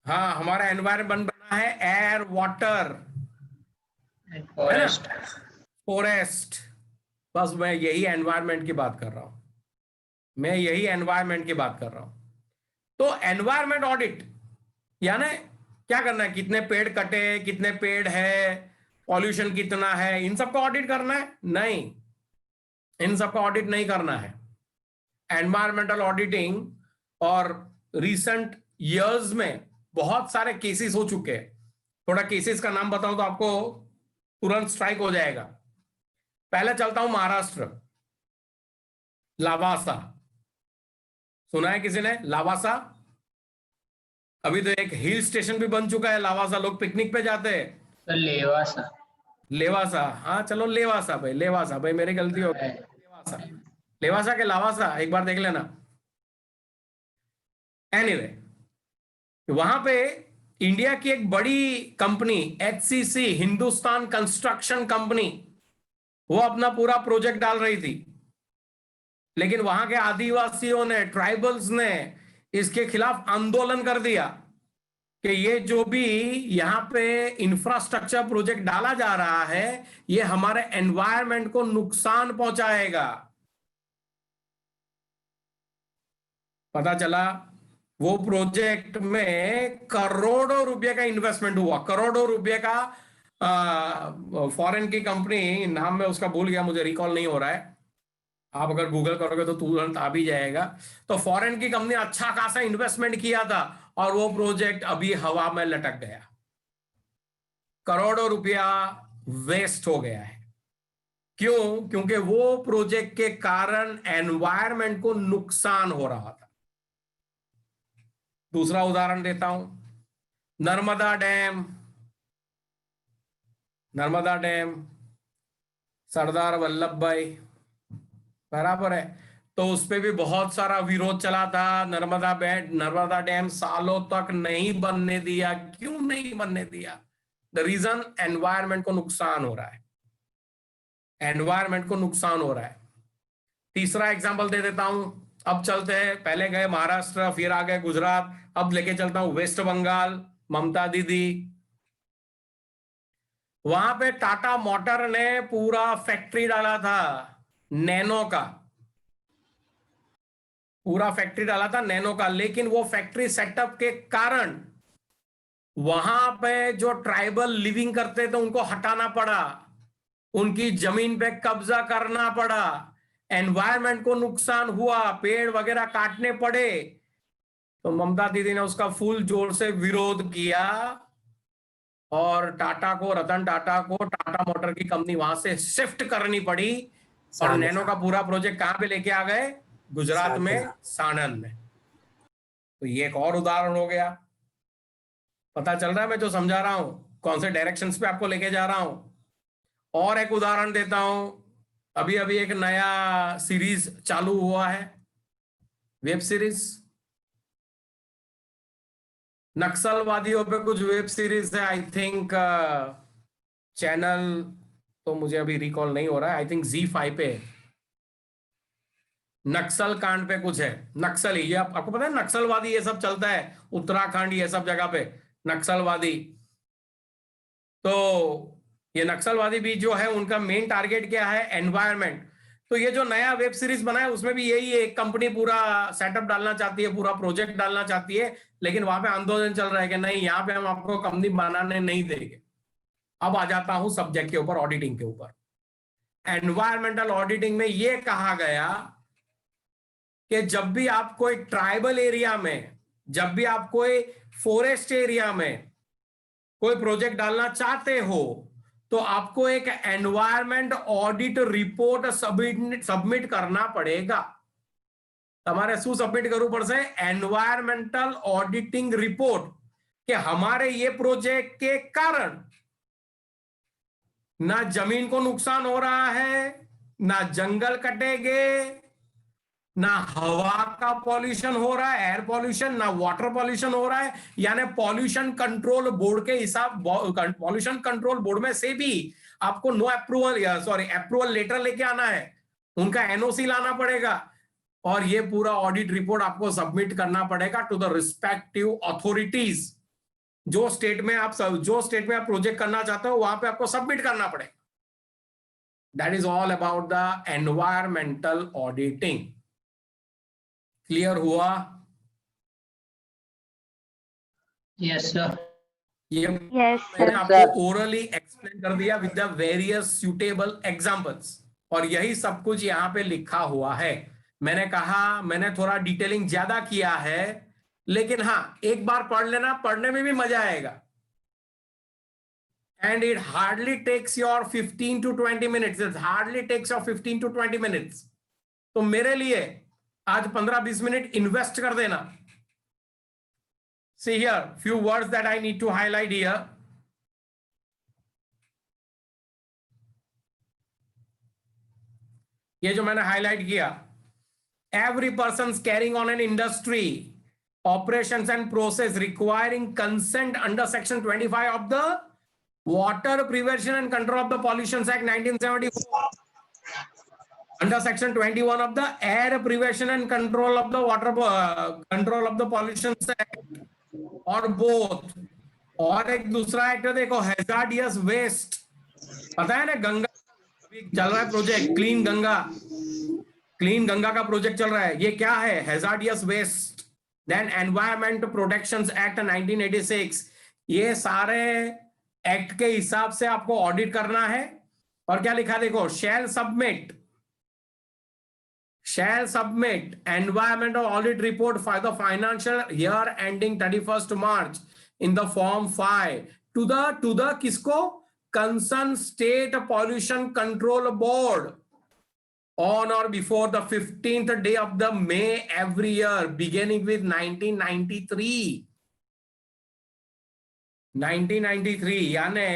हाँ, हमारा एनवायरमेंट बना है एयर, वाटर, फॉरेस्ट, फॉरेस्ट। बस मैं यही एनवायरमेंट की बात कर रहा हूँ, मैं यही एनवायरमेंट की बात कर रहा हूँ। तो एनवायरमेंट ऑडिट यानी क्या करना है? कितने पेड़ कटे, कितने पेड़ है, पॉल्यूशन कितना है, इन सबका ऑडिट करना है? नहीं, इन सबका ऑडिट नहीं करना है। एनवायरमेंटल ऑडिटिंग, और रिसेंट इयर्स में बहुत सारे केसेस हो चुके हैं थोड़ा केसेस का नाम बताऊं तो आपको तुरंत स्ट्राइक हो जाएगा। पहले चलता हूं महाराष्ट्र, लावासा, सुना है किसी ने लावासा? अभी तो एक हिल स्टेशन भी बन चुका है लावासा, लोग पिकनिक पे जाते हैं। सर लेवासा। लेवासा, हाँ चलो लेवासा भाई, लेवासा भाई, मेरी गलती हो गई। लेवासा, लेवासा के लावासा एक बार देख लेना। एनीवे, वहां पे इंडिया की एक बड़ी company HCC, Hindustan construction company, वो अपना पूरा प्रोजेक्ट डाल रही थी, लेकिन वहां के आदिवासियों ने, ट्राइबल्स ने इसके खिलाफ आंदोलन कर दिया कि ये जो भी यहां पे इंफ्रास्ट्रक्चर प्रोजेक्ट डाला जा रहा है, ये हमारे एनवायरनमेंट को नुकसान पहुंचाएगा। पता चला वो प्रोजेक्ट में करोड़ों रुपए का इन्वेस्टमेंट हुआ, करोड़ों रुपए का। फॉरेन की कंपनी, नाम मैं उसका भूल गया, मुझे रिकॉल नहीं हो रहा है, आप अगर गूगल करोगे तो तुरंत आ भी जाएगा। तो फॉरेन की कंपनी अच्छा खासा इन्वेस्टमेंट किया था और वो प्रोजेक्ट अभी हवा में लटक गया, करोड़ों रुपया वेस्ट हो गया है। क्यों? क्योंकि वो प्रोजेक्ट के कारण एनवायरनमेंट को नुकसान हो रहा था। दूसरा उदाहरण देता हूं, नर्मदा डैम, नर्मदा डैम, सरदार वल्लभ भाई, बराबर है, तो उस पे भी बहुत सारा विरोध चला था। नर्मदा डैम सालों तक नहीं बनने दिया। क्यों नहीं बनने दिया? द रीजन, एनवायरनमेंट को नुकसान हो रहा है, एनवायरनमेंट को नुकसान हो रहा है। तीसरा एग्जांपल दे देता हूं, अब चलते हैं, पहले गए महाराष्ट्र, फिर आ गए गुजरात, अब लेके चलता हूं वेस्ट बंगाल, ममता दीदी। वहां पे टाटा मोटर ने पूरा फैक्ट्री डाला था, नैनो का, पूरा फैक्ट्री डाला था नैनो का, लेकिन वो फैक्ट्री सेटअप के कारण वहां पे जो ट्राइबल लिविंग करते थे उनको हटाना पड़ा, उनकी जमीन पे कब्जा करना पड़ा, एनवायरनमेंट को नुकसान हुआ, पेड़ वगैरह काटने पड़े। तो ममता दीदी ने उसका फुल जोर से विरोध किया और टाटा को, रतन टाटा को, टाटा मोटर की कंपनी वहां से शिफ्ट करनी पड़ी और नैनो का पूरा प्रोजेक्ट कहां पे लेके आ गए? गुजरात में, साणंद में। तो ये एक और उदाहरण हो गया। पता चल रहा है मैं जो समझा रहा हूं, कौन से डायरेक्शंस पे आपको लेके जा रहा हूं। और एक उदाहरण देता हूं, अभी अभी एक नया सीरीज चालू हुआ है, वेब सीरीज, नक्सलवादियों पे कुछ वेब सीरीज है, आई थिंक चैनल तो मुझे अभी रिकॉल नहीं हो रहा है, आई थिंक ZEE5 पे नक्सल कांड पे कुछ है, नक्सली, ये आपको पता है नक्सलवादी ये सब चलता है, उत्तराखंड ये सब जगह पे नक्सलवादी। तो ये नक्सलवादी भी जो है उनका मेन टारगेट क्या है? एनवायरनमेंट। तो ये जो नया वेब सीरीज बना है उसमें भी यही है, एक कंपनी पूरा सेटअप डालना चाहती है, पूरा प्रोजेक्ट डालना चाहती है, लेकिन वहां पे आंदोलन चल रहा है कि नहीं, यहाँ पे हम आपको कंपनी बनाने नहीं देंगे। अब आ जाता हूं सब्जेक्ट के ऊपर, ऑडिटिंग के ऊपर। एनवायरमेंटल ऑडिटिंग में यह कहा गया कि जब भी आप कोई ट्राइबल एरिया में, जब भी आप कोई फॉरेस्ट एरिया में कोई प्रोजेक्ट डालना चाहते हो, तो आपको एक एनवायरमेंट ऑडिट रिपोर्ट सबमिट करना पड़ेगा। તમારે શું સબમિટ કરવું પડશે? एनवायरमेंटल ऑडिटिंग रिपोर्ट, कि हमारे ये प्रोजेक्ट के कारण ना जमीन को नुकसान हो रहा है, ना जंगल कटेंगे, ना हवा का पॉल्यूशन हो रहा है, एयर पॉल्यूशन, ना वाटर पॉल्यूशन हो रहा है। यानी पॉल्यूशन कंट्रोल बोर्ड के हिसाब, पॉल्यूशन कंट्रोल बोर्ड में से भी आपको no approval, sorry approval letter लेके आना है, उनका NOC लाना पड़ेगा, और ये पूरा ऑडिट रिपोर्ट आपको सबमिट करना पड़ेगा टू द रिस्पेक्टिव अथॉरिटीज। जो स्टेट में आप प्रोजेक्ट करना चाहते हो वहां पे आपको सबमिट करना पड़ेगा। That is all about the environmental auditing. Clear हुआ? Yes sir. Yes, मैंने sir. आपको ओरली एक्सप्लेन कर दिया with the various suitable examples, और यही सब कुछ यहाँ पे लिखा हुआ है। मैंने कहा मैंने थोड़ा डिटेलिंग ज्यादा किया है, लेकिन हाँ एक बार पढ़ लेना, पढ़ने में भी मजा आएगा। and it hardly takes your 15 to 20 minutes. It hardly takes your 15 to 20 minutes. तो मेरे लिए आज 15-20 मिनट इन्वेस्ट कर देना. See here, few words that I need to highlight here. ये जो मैंने हाईलाइट किया, every person's carrying on an industry operations and process requiring consent under section 25 of the Water Prevention and Control of the Pollution Act 1974, under section 21 of the Air Prevention and Control of the Control of the Pollution Act, और both. और एक दूसरा act देखो, hazardous waste. पता है ना, गंगा अभी चल रहा है प्रोजेक्ट, क्लीन गंगा का प्रोजेक्ट चल रहा है. ये क्या है? Hazardous waste. Then environment protection act 1986. ये सारे एक्ट के हिसाब से आपको ऑडिट करना है. और क्या लिखा देखो, शैल submit environmental audit report for the financial year ending 31st March in the form 5 to the किसको? Concerned state pollution control board on or before the 15th day of the May every year beginning with 1993. 1993 यानी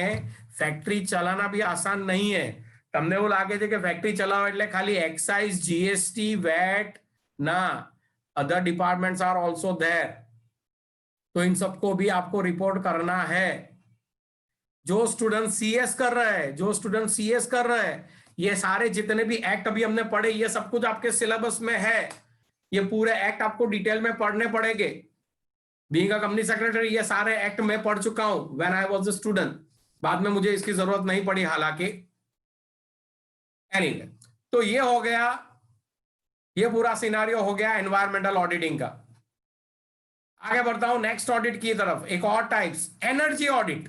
factory चलाना भी आसान नहीं है. તમને એવું લાગે છે કે ફેક્ટરી ચલાવો એટલે ખાલી એક્સાઇઝ, જીએસટી, વેટ ના, other departments are also there. तो इन सबको भी आपको रिपोर्ट करना है. जो स्टूडेंट सीएस कर रहे हैं, ये सारे जितने भी एक्ट अभी हमने पढ़े, ये सब कुछ आपके सिलेबस में है. ये पूरे एक्ट आपको डिटेल में पढ़ने पड़ेंगे. बीइंग अ कंपनी सेक्रेटरी ये सारे एक्ट में पढ़ चुका हूं when I was a student. बाद में मुझे इसकी जरूरत नहीं पड़ी हालांकि. Anyway, तो ये हो गया, ये पूरा सिनारियो हो गया एनवायरमेंटल ऑडिटिंग का. आगे बढ़ता हूं नेक्स्ट ऑडिट की तरफ. एक और types, energy audit.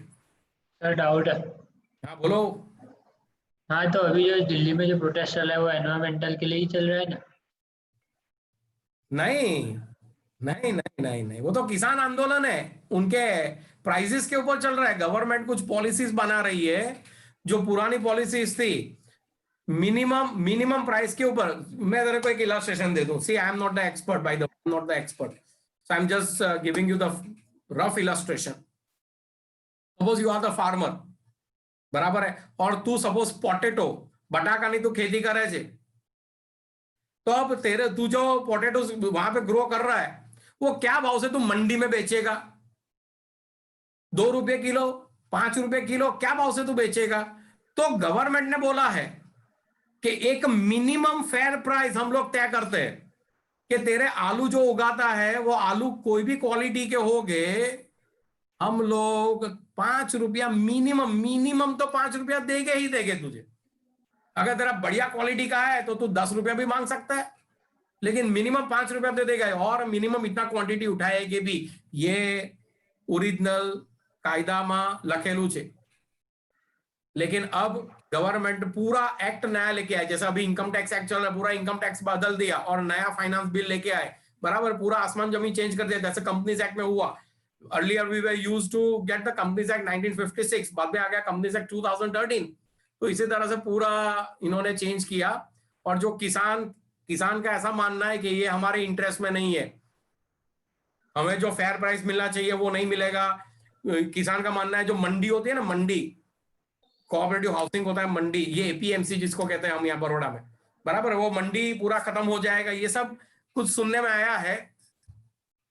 Sir doubt है. हाँ बोलो. हाँ तो अभी जो दिल्ली में जो प्रोटेस्ट चल रहा है वो एनवायरमेंटल के लिए ही चल रहा है ना? नहीं, वो तो किसान आंदोलन है, उनके प्राइसेस के ऊपर चल रहा है. गवर्नमेंट कुछ पॉलिसीज बना रही है, जो पुरानी पॉलिसीज थी मिनिमम प्राइस के ऊपर. मैं तेरे को एक इलस्ट्रेशन दे दूं. See I am not the expert, by the way, not the expert, so I am just giving you the rough illustration. Suppose you are the farmer, बराबर है, और तू सपोज पोटेटो, बटाकानी तू खेती करे छे, तो अब तू जो पोटेटो वहां पे ग्रो कर रहा है, वो क्या भाव से तू मंडी में बेचेगा? 2 रुपए किलो, 5 रुपए किलो, क्या भाव से तू बेचेगा? तो गवर्नमेंट ने बोला है कि एक मिनिमम फेयर प्राइस हम लोग तय करते हैं कि तेरे आलू जो उगाता है वो आलू कोई भी क्वालिटी के होंगे, हम लोग 5 रुपया मिनिमम तो 5 रुपया देंगे तुझे. अगर तेरा बढ़िया क्वालिटी का है तो तू 10 रुपया भी मांग सकता है, लेकिन मिनिमम 5 रुपया दे देगा. और मिनिमम इतना क्वांटिटी उठाएगी भी. ये ओरिजिनल कायदा में लखेलू छे. लेकिन अब गवर्नमेंट पूरा एक्ट नया लेके आए. जैसा अभी इनकम टैक्स एक्ट चल रहा है, पूरा इनकम टैक्स बदल दिया और नया फाइनेंस बिल लेके आए. बराबर, पूरा आसमान जमीन चेंज कर दिया. जैसे कंपनीज एक्ट में हुआ, earlier we were used to get the companies act 1956, बाद में आ गया कंपनीज एक्ट 2013. तो इसी तरह से पूरा इन्होंने चेंज किया. और जो किसान का ऐसा मानना है कि ये हमारे इंटरेस्ट में नहीं है, हमें जो फेयर प्राइस मिलना चाहिए वो नहीं मिलेगा. किसान का मानना है जो मंडी होती है ना, मंडी कोऑपरेटिव हाउसिंग होता है, मंडी, ये एपीएमसी जिसको कहते हैं हम यहाँ बड़ौदा में, बराबर, वो मंडी पूरा खत्म हो जाएगा. ये सब कुछ सुनने में आया है.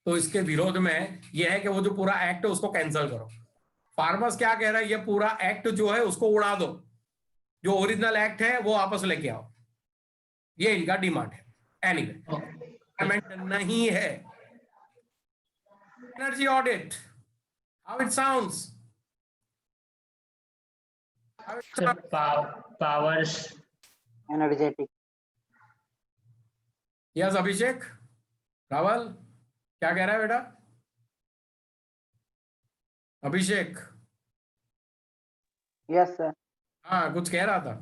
तो इसके विरोध में ये है कि वो जो पूरा एक्ट है उसको कैंसिल करो. फार्मर्स क्या कह रहा है, ये पूरा एक्ट जो है उसको उड़ा दो, जो ओरिजिनल एक्ट है वो वापस लेके आओ. ये इनका डिमांड है. एनीवे, नहीं है. Energy audit, how it sounds? Powers energetic. Yes Abhishek, Rawal क्या कह रहा है बेटा? अभिषेक. Yes sir. हाँ, कुछ कह रहा था.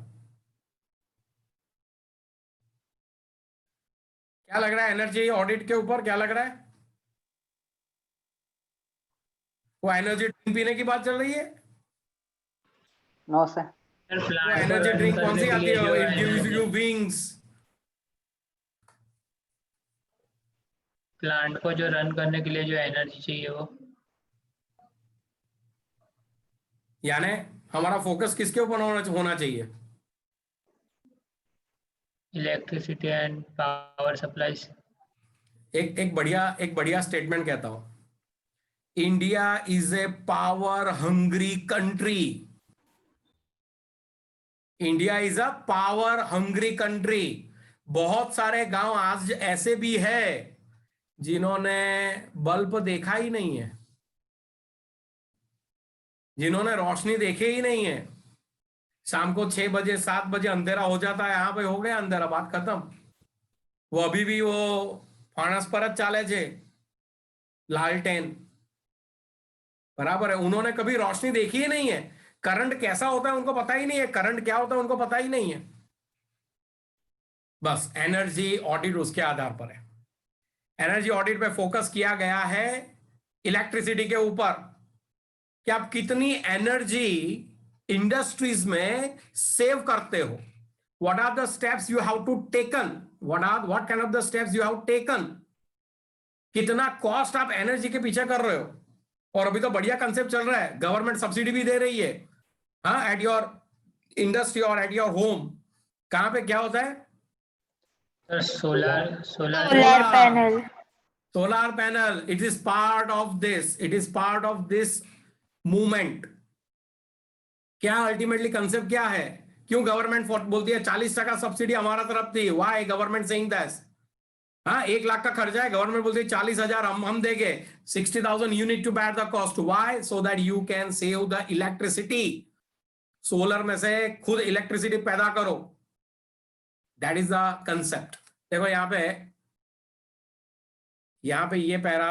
क्या लग रहा है एनर्जी ऑडिट के ऊपर? क्या लग रहा है? वो एनर्जी ड्रिंक पीने की बात चल रही है? No sir. सर वो प्लांट को एनर्जी रन ड्रिंक कौन करने सी के आती लिए है? जो it gives you energy, wings. Plant को जो रन करने के लिए जो एनर्जी चाहिए वो। यानी हमारा फोकस किसके ऊपर होना चाहिए? Electricity and power supplies. एक बढ़िया स्टेटमेंट कहता हूं, India is a power hungry country. India is a power hungry country. बहुत सारे गांव आज ऐसे भी है जिन्होंने बल्ब देखा ही नहीं है, जिन्होंने रोशनी देखे ही नहीं है। शाम को 6 बजे 7 बजे अंधेरा हो जाता है, यहां पे हो गया अंधेरा, बात खत्म। वो अभी भी वो फाणस पर ज चाले छे, लालटेन, बराबर है। उन्होंने कभी रोशनी देखी ही नहीं है। करंट कैसा होता है उनको पता ही नहीं है, करंट क्या होता है उनको पता ही नहीं है। बस एनर्जी ऑडिट उसके आधार पर है। एनर्जी ऑडिट पे फोकस किया गया है इलेक्ट्रिसिटी के ऊपर कि आप कितनी एनर्जी इंडस्ट्रीज में सेव करते हो। What are the steps you have to taken, what kind of the steps you have taken, कितना कॉस्ट आप एनर्जी के पीछे कर रहे हो। और अभी तो बढ़िया कंसेप्ट चल रहा है, गवर्नमेंट सब्सिडी भी दे रही है, हाँ, एट योर इंडस्ट्री और एट योर होम। कहां पे क्या होता है? Sir solar solar panel. Solar panel, it is part of this, it is part of this movement. क्या अल्टीमेटली कंसेप्ट क्या है? क्यों गवर्नमेंट बोलती है 40% सब्सिडी हमारा तरफ थी? Why government saying that? हाँ, 1 लाख का खर्चा है, गवर्नमेंट बोलती है 40,000 हम देंगे, 60,000 you need to bear the cost. Why? So that you can save the electricity. Solar में से खुद इलेक्ट्रिसिटी पैदा करो, दैट इज द कंसेप्ट। देखो यहां पे ये पैरा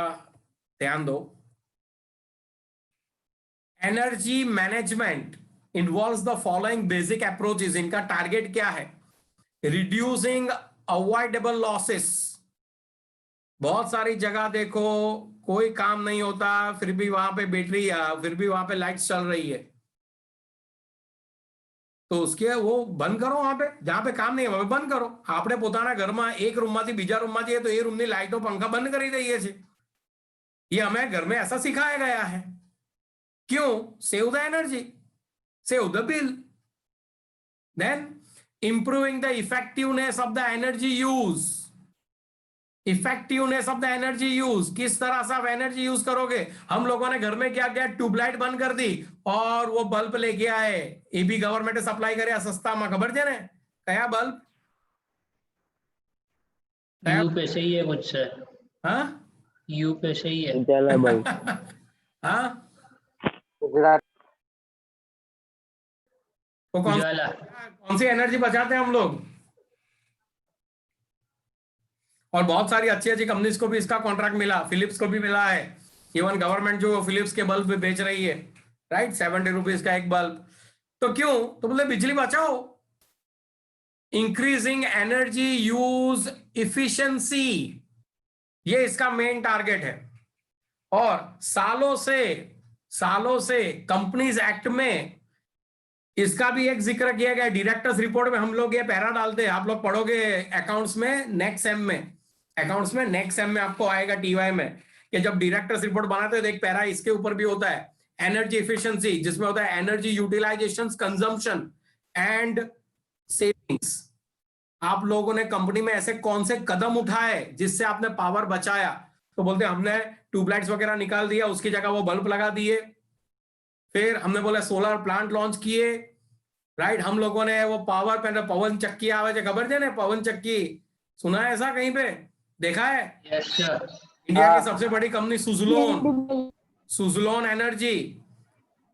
ध्यान दो। Energy management involves the following basic approaches. इनका टारगेट क्या है? Reducing avoidable losses. बहुत सारी जगह देखो कोई काम नहीं होता, फिर भी वहां पे बैटरी या फिर भी वहां पे लाइट चल रही है, तो उसके वो बंद करो। वहां पे जहां पे काम नहीं है वहां पे बंद करो। आपने પોતાના ઘરમાં એક રૂમમાંથી બીજા રૂમમાં જઈએ તો એ રૂમની લાઈટો पंखा बंद કરી દઈએ છે। ये हमें घर में ऐसा सिखाया गया है। क्यों? Save the energy, save the bill. Then improving the effectiveness of the energy use. Effectiveness of the energy use, किस तरह से आप एनर्जी यूज करोगे। हम लोगों ने घर में क्या किया? ट्यूबलाइट बंद कर दी और वो बल्ब लेके आए। ये भी गवर्नमेंट सप्लाई करे सस्ता में, खबर है? कया बल्ब? यू पे से ही है कुछ सर। हाँ, यू पे से ही है। उजाला बल्ब। हाँ, गुजरात। तो उजाला। कौन सी एनर्जी बचाते हैं हम लोग? और बहुत सारी अच्छी अच्छी कंपनीज को भी इसका कॉन्ट्रैक्ट मिला, फिलिप्स को भी मिला है। इवन गवर्नमेंट जो फिलिप्स के बल्ब भी बेच रही है, राइट, 70 रुपीज का एक बल्ब। तो क्यों? तो बोले बिजली बचाओ। इंक्रीजिंग एनर्जी यूज इफिशिएंसी, ये इसका मेन टारगेट है। और सालों से कंपनीज एक्ट में इसका भी एक जिक्र किया गया। डायरेक्टर्स रिपोर्ट में हम लोग ये पैरा डालते हैं, आप लोग पढ़ोगे अकाउंट्स में नेक्स्ट सेम में, आपको आएगा टीवाई में कि जब डायरेक्टर्स रिपोर्ट बनाते हैं तो एक पैरा इसके ऊपर भी होता है, एनर्जी एफिशिएंसी, जिसमें होता है energy utilization, consumption and savings. आप लोगों ने कंपनी में ऐसे कौन से कदम उठाए जिससे आपने पावर बचाया? तो बोलते हमने ट्यूबलाइट्स वगैरह निकाल दिया, उसकी जगह वो बल्ब लगा दिए। फिर हमने बोला सोलर प्लांट लॉन्च किए, राइट। हम लोगों ने वो पावर पैनल, पवन चक्की आवे छे, खबर है ना? पवन चक्की सुना है ऐसा कहीं पे? देखा है? Yes sir. इंडिया की सबसे बड़ी कंपनी सुजलोन एनर्जी,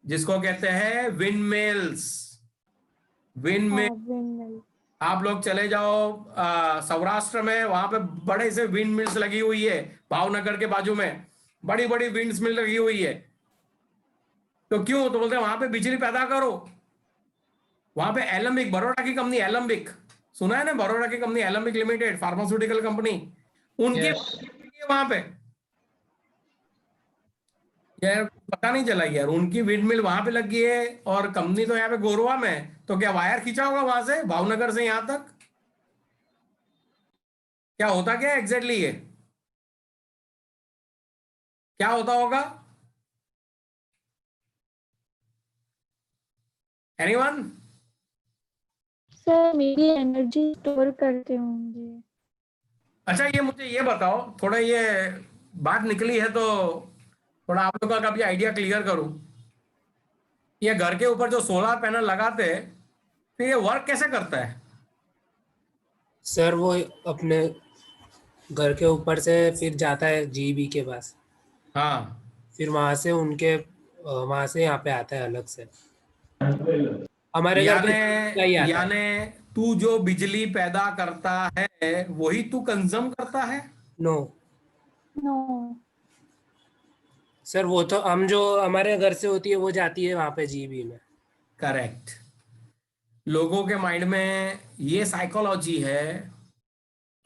जिसको कहते हैं विंड मिल्स। आप लोग चले जाओ सौराष्ट्र में, वहां पे बड़े से विंड मिल्स लगी हुई है, भावनगर के बाजू में बड़ी बड़ी विंड मिल लगी हुई है। तो क्यों? तो बोलते हैं वहां पे बिजली पैदा करो। वहां पे एलम्बिक, बड़ौदा की कंपनी एलम्बिक, सुना है ना? बड़ौदा की company Alembic limited, pharmaceutical company, उनके वहां पे पता नहीं चला यार, उनकी विंड मिल वहां पे लगी है और कंपनी तो यहाँ पे गोरवा में है, तो क्या वायर खींचा होगा वहां से भावनगर से यहां तक? क्या होता क्या एग्जैक्टली ये क्या होता होगा? एनीवन? सर मेरी एनर्जी स्टोर करते होंगे। अच्छा ये मुझे ये बताओ, थोड़ा ये बात निकली है तो थोड़ा आप लोगों का भी आइडिया क्लियर करूं। ये घर के ऊपर जो सोलर पैनल लगाते हैं, फिर ये वर्क कैसे करता है? सर वो अपने घर के ऊपर से फिर जाता है जीबी के पास, हाँ, फिर वहां से वहां से यहाँ पे आता है अलग से हमारे घर पे ही आता है। यानी तू जो बिजली पैदा करता है वही तू कंज्यूम करता है? नो नो सर, वो तो हम जो हमारे घर से होती है वो जाती है वहां पे जीबी में। करेक्ट। लोगों के माइंड में ये साइकोलॉजी है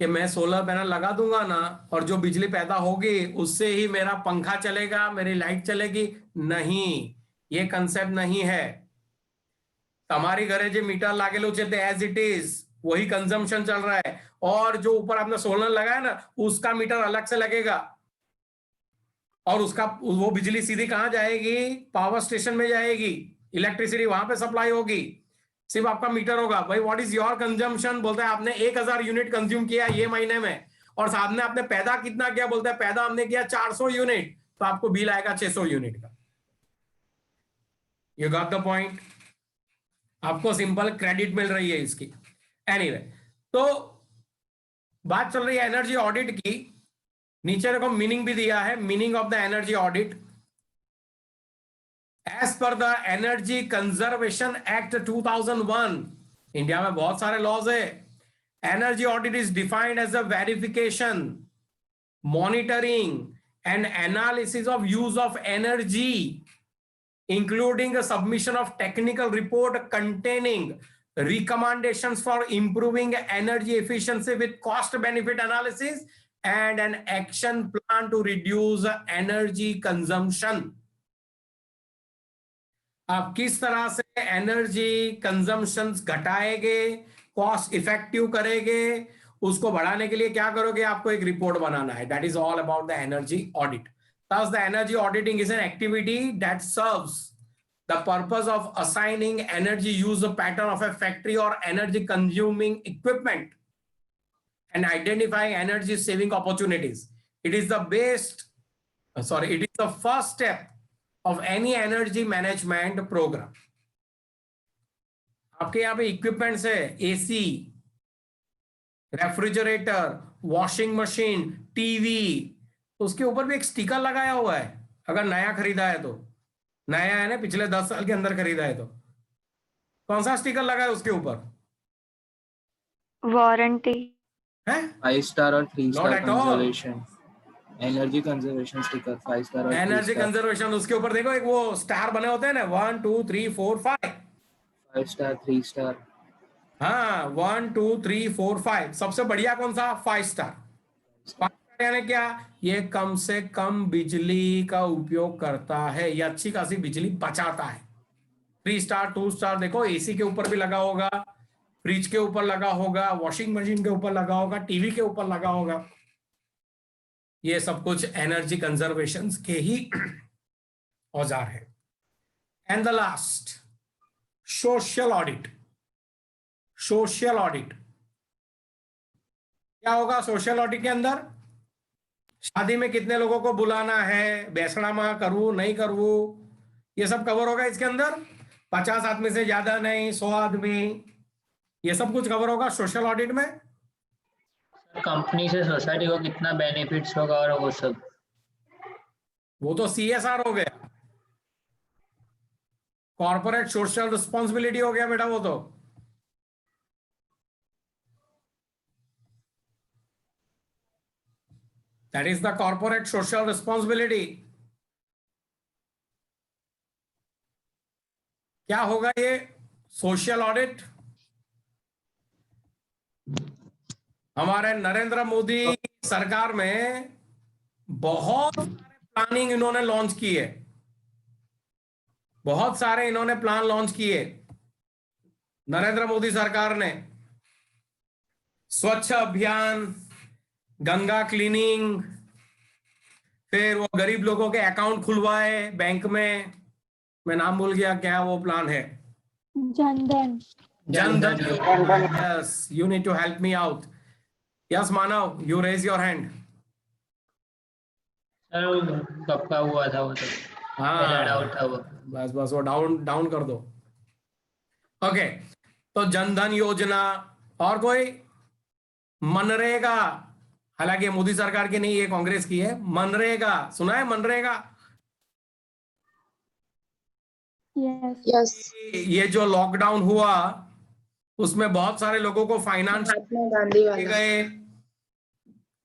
कि मैं सोलर पैनल लगा दूंगा ना और जो बिजली पैदा होगी उससे ही मेरा पंखा चलेगा, मेरी लाइट चलेगी। नहीं, ये कंसेप्ट नहीं है। हमारी घरे जो मीटर लागेलो छे एज इट इज वही कंजम्पशन चल रहा है, और जो ऊपर आपने सोलर लगाया ना उसका मीटर अलग से लगेगा, और उसका वो बिजली सीधी कहां जाएगी? पावर स्टेशन में जाएगी, इलेक्ट्रिसिटी वहां पे सप्लाई होगी, सिर्फ आपका मीटर होगा। भाई व्हाट इज योर कंजम्पशन? बोलता है आपने 1000 यूनिट कंज्यूम किया ये महीने में, और साहब ने आपने पैदा कितना किया? बोलता है पैदा हमने किया 400 यूनिट, तो आपको बिल आएगा 600 यूनिट का। You got the point? आपको सिंपल क्रेडिट मिल रही है इसकी। एनीवे, तो बात चल रही है एनर्जी ऑडिट की। नीचे देखो मीनिंग भी दिया है, meaning of the energy audit. As per the energy conservation act 2001, India में बहुत सारे लॉज है। Energy audit is defined as a verification, monitoring and analysis of use of energy, including a submission of technical report containing recommendations for improving energy efficiency with cost benefit analysis and an action plan to reduce energy consumption। आप किस तरह से energy consumption घटाएंगे, cost effective करेंगे, उसको बढ़ाने के लिए क्या करोगे? आपको एक रिपोर्ट बनाना है। That is all about the energy audit. Thus, the energy auditing is an activity that serves the purpose of assigning energy use pattern of a factory or energy consuming equipment and identifying energy saving opportunities. It is the it is the first step of any energy management program. आपके यहाँ पे equipments है, AC, refrigerator, washing machine, TV, उसके ऊपर भी एक sticker लगाया हुआ है। अगर नया खरीदा है तो, नया है ना, पिछले 10 साल के अंदर खरीदा है तो कौन सा स्टिकर लगा है उसके ऊपर? वारंटी है 5 स्टार और 3 Not star at all. Conservation, energy conservation sticker 5 star और 3 एनर्जी स्टार। कंजर्वेशन, उसके ऊपर देखो एक वो स्टार बने होते हैं ना, 1 2 3 4 5। 5 स्टार 3 स्टार। हाँ, 1 2 3 4 5। सबसे बढ़िया कौन सा? 5 स्टार। 5 स्टार यानी क्या? ये कम से कम बिजली का उपयोग करता है, ये अच्छी खासी बिजली बचाता है। 3 स्टार 2 स्टार देखो, एसी के ऊपर भी लगा होगा, फ्रिज के ऊपर लगा होगा, वॉशिंग मशीन के ऊपर लगा होगा, टीवी के ऊपर लगा होगा। ये सब कुछ एनर्जी कंजर्वेशन के ही औजार है। And the last, social audit. Social audit क्या होगा? सोशल ऑडिट के अंदर शादी में कितने लोगों को बुलाना है, बेसणामा करूं नहीं करूं, ये सब कवर होगा इसके अंदर। 50 आदमी से ज्यादा नहीं, 100 आदमी, ये सब कुछ कवर होगा सोशल ऑडिट में। कंपनी से सोसाइटी को कितना बेनिफिट्स होगा और वो सब, वो तो CSR हो गया, कॉर्पोरेट सोशल रिस्पॉन्सिबिलिटी हो गया बेटा वो तो। That is the corporate social responsibility। क्या होगा ये सोशल ऑडिट? हमारे नरेंद्र मोदी सरकार में बहुत सारे प्लानिंग इन्होंने लॉन्च की है। बहुत सारे इन्होंने प्लान लॉन्च किए नरेंद्र मोदी सरकार ने, स्वच्छ अभियान, गंगा क्लीनिंग, फिर वो गरीब लोगों के अकाउंट खुलवाए बैंक में, मैं नाम भूल गया क्या वो प्लान है, Jan Dhan. Jan Dhan. Yes, you need to help me out. Yes Manav, you raise your hand. Sir वो कब हुआ था वो तो मेरा डाउट था वो। बस बस वो डाउन कर दो। ओके, तो जनधन योजना, और कोई? मनरेगा, हालांकि मोदी सरकार की नहीं, ये कांग्रेस की है। मनरेगा सुना है? मनरेगा यस। ये जो लॉकडाउन हुआ उसमें बहुत सारे लोगों को फाइनेंस गए।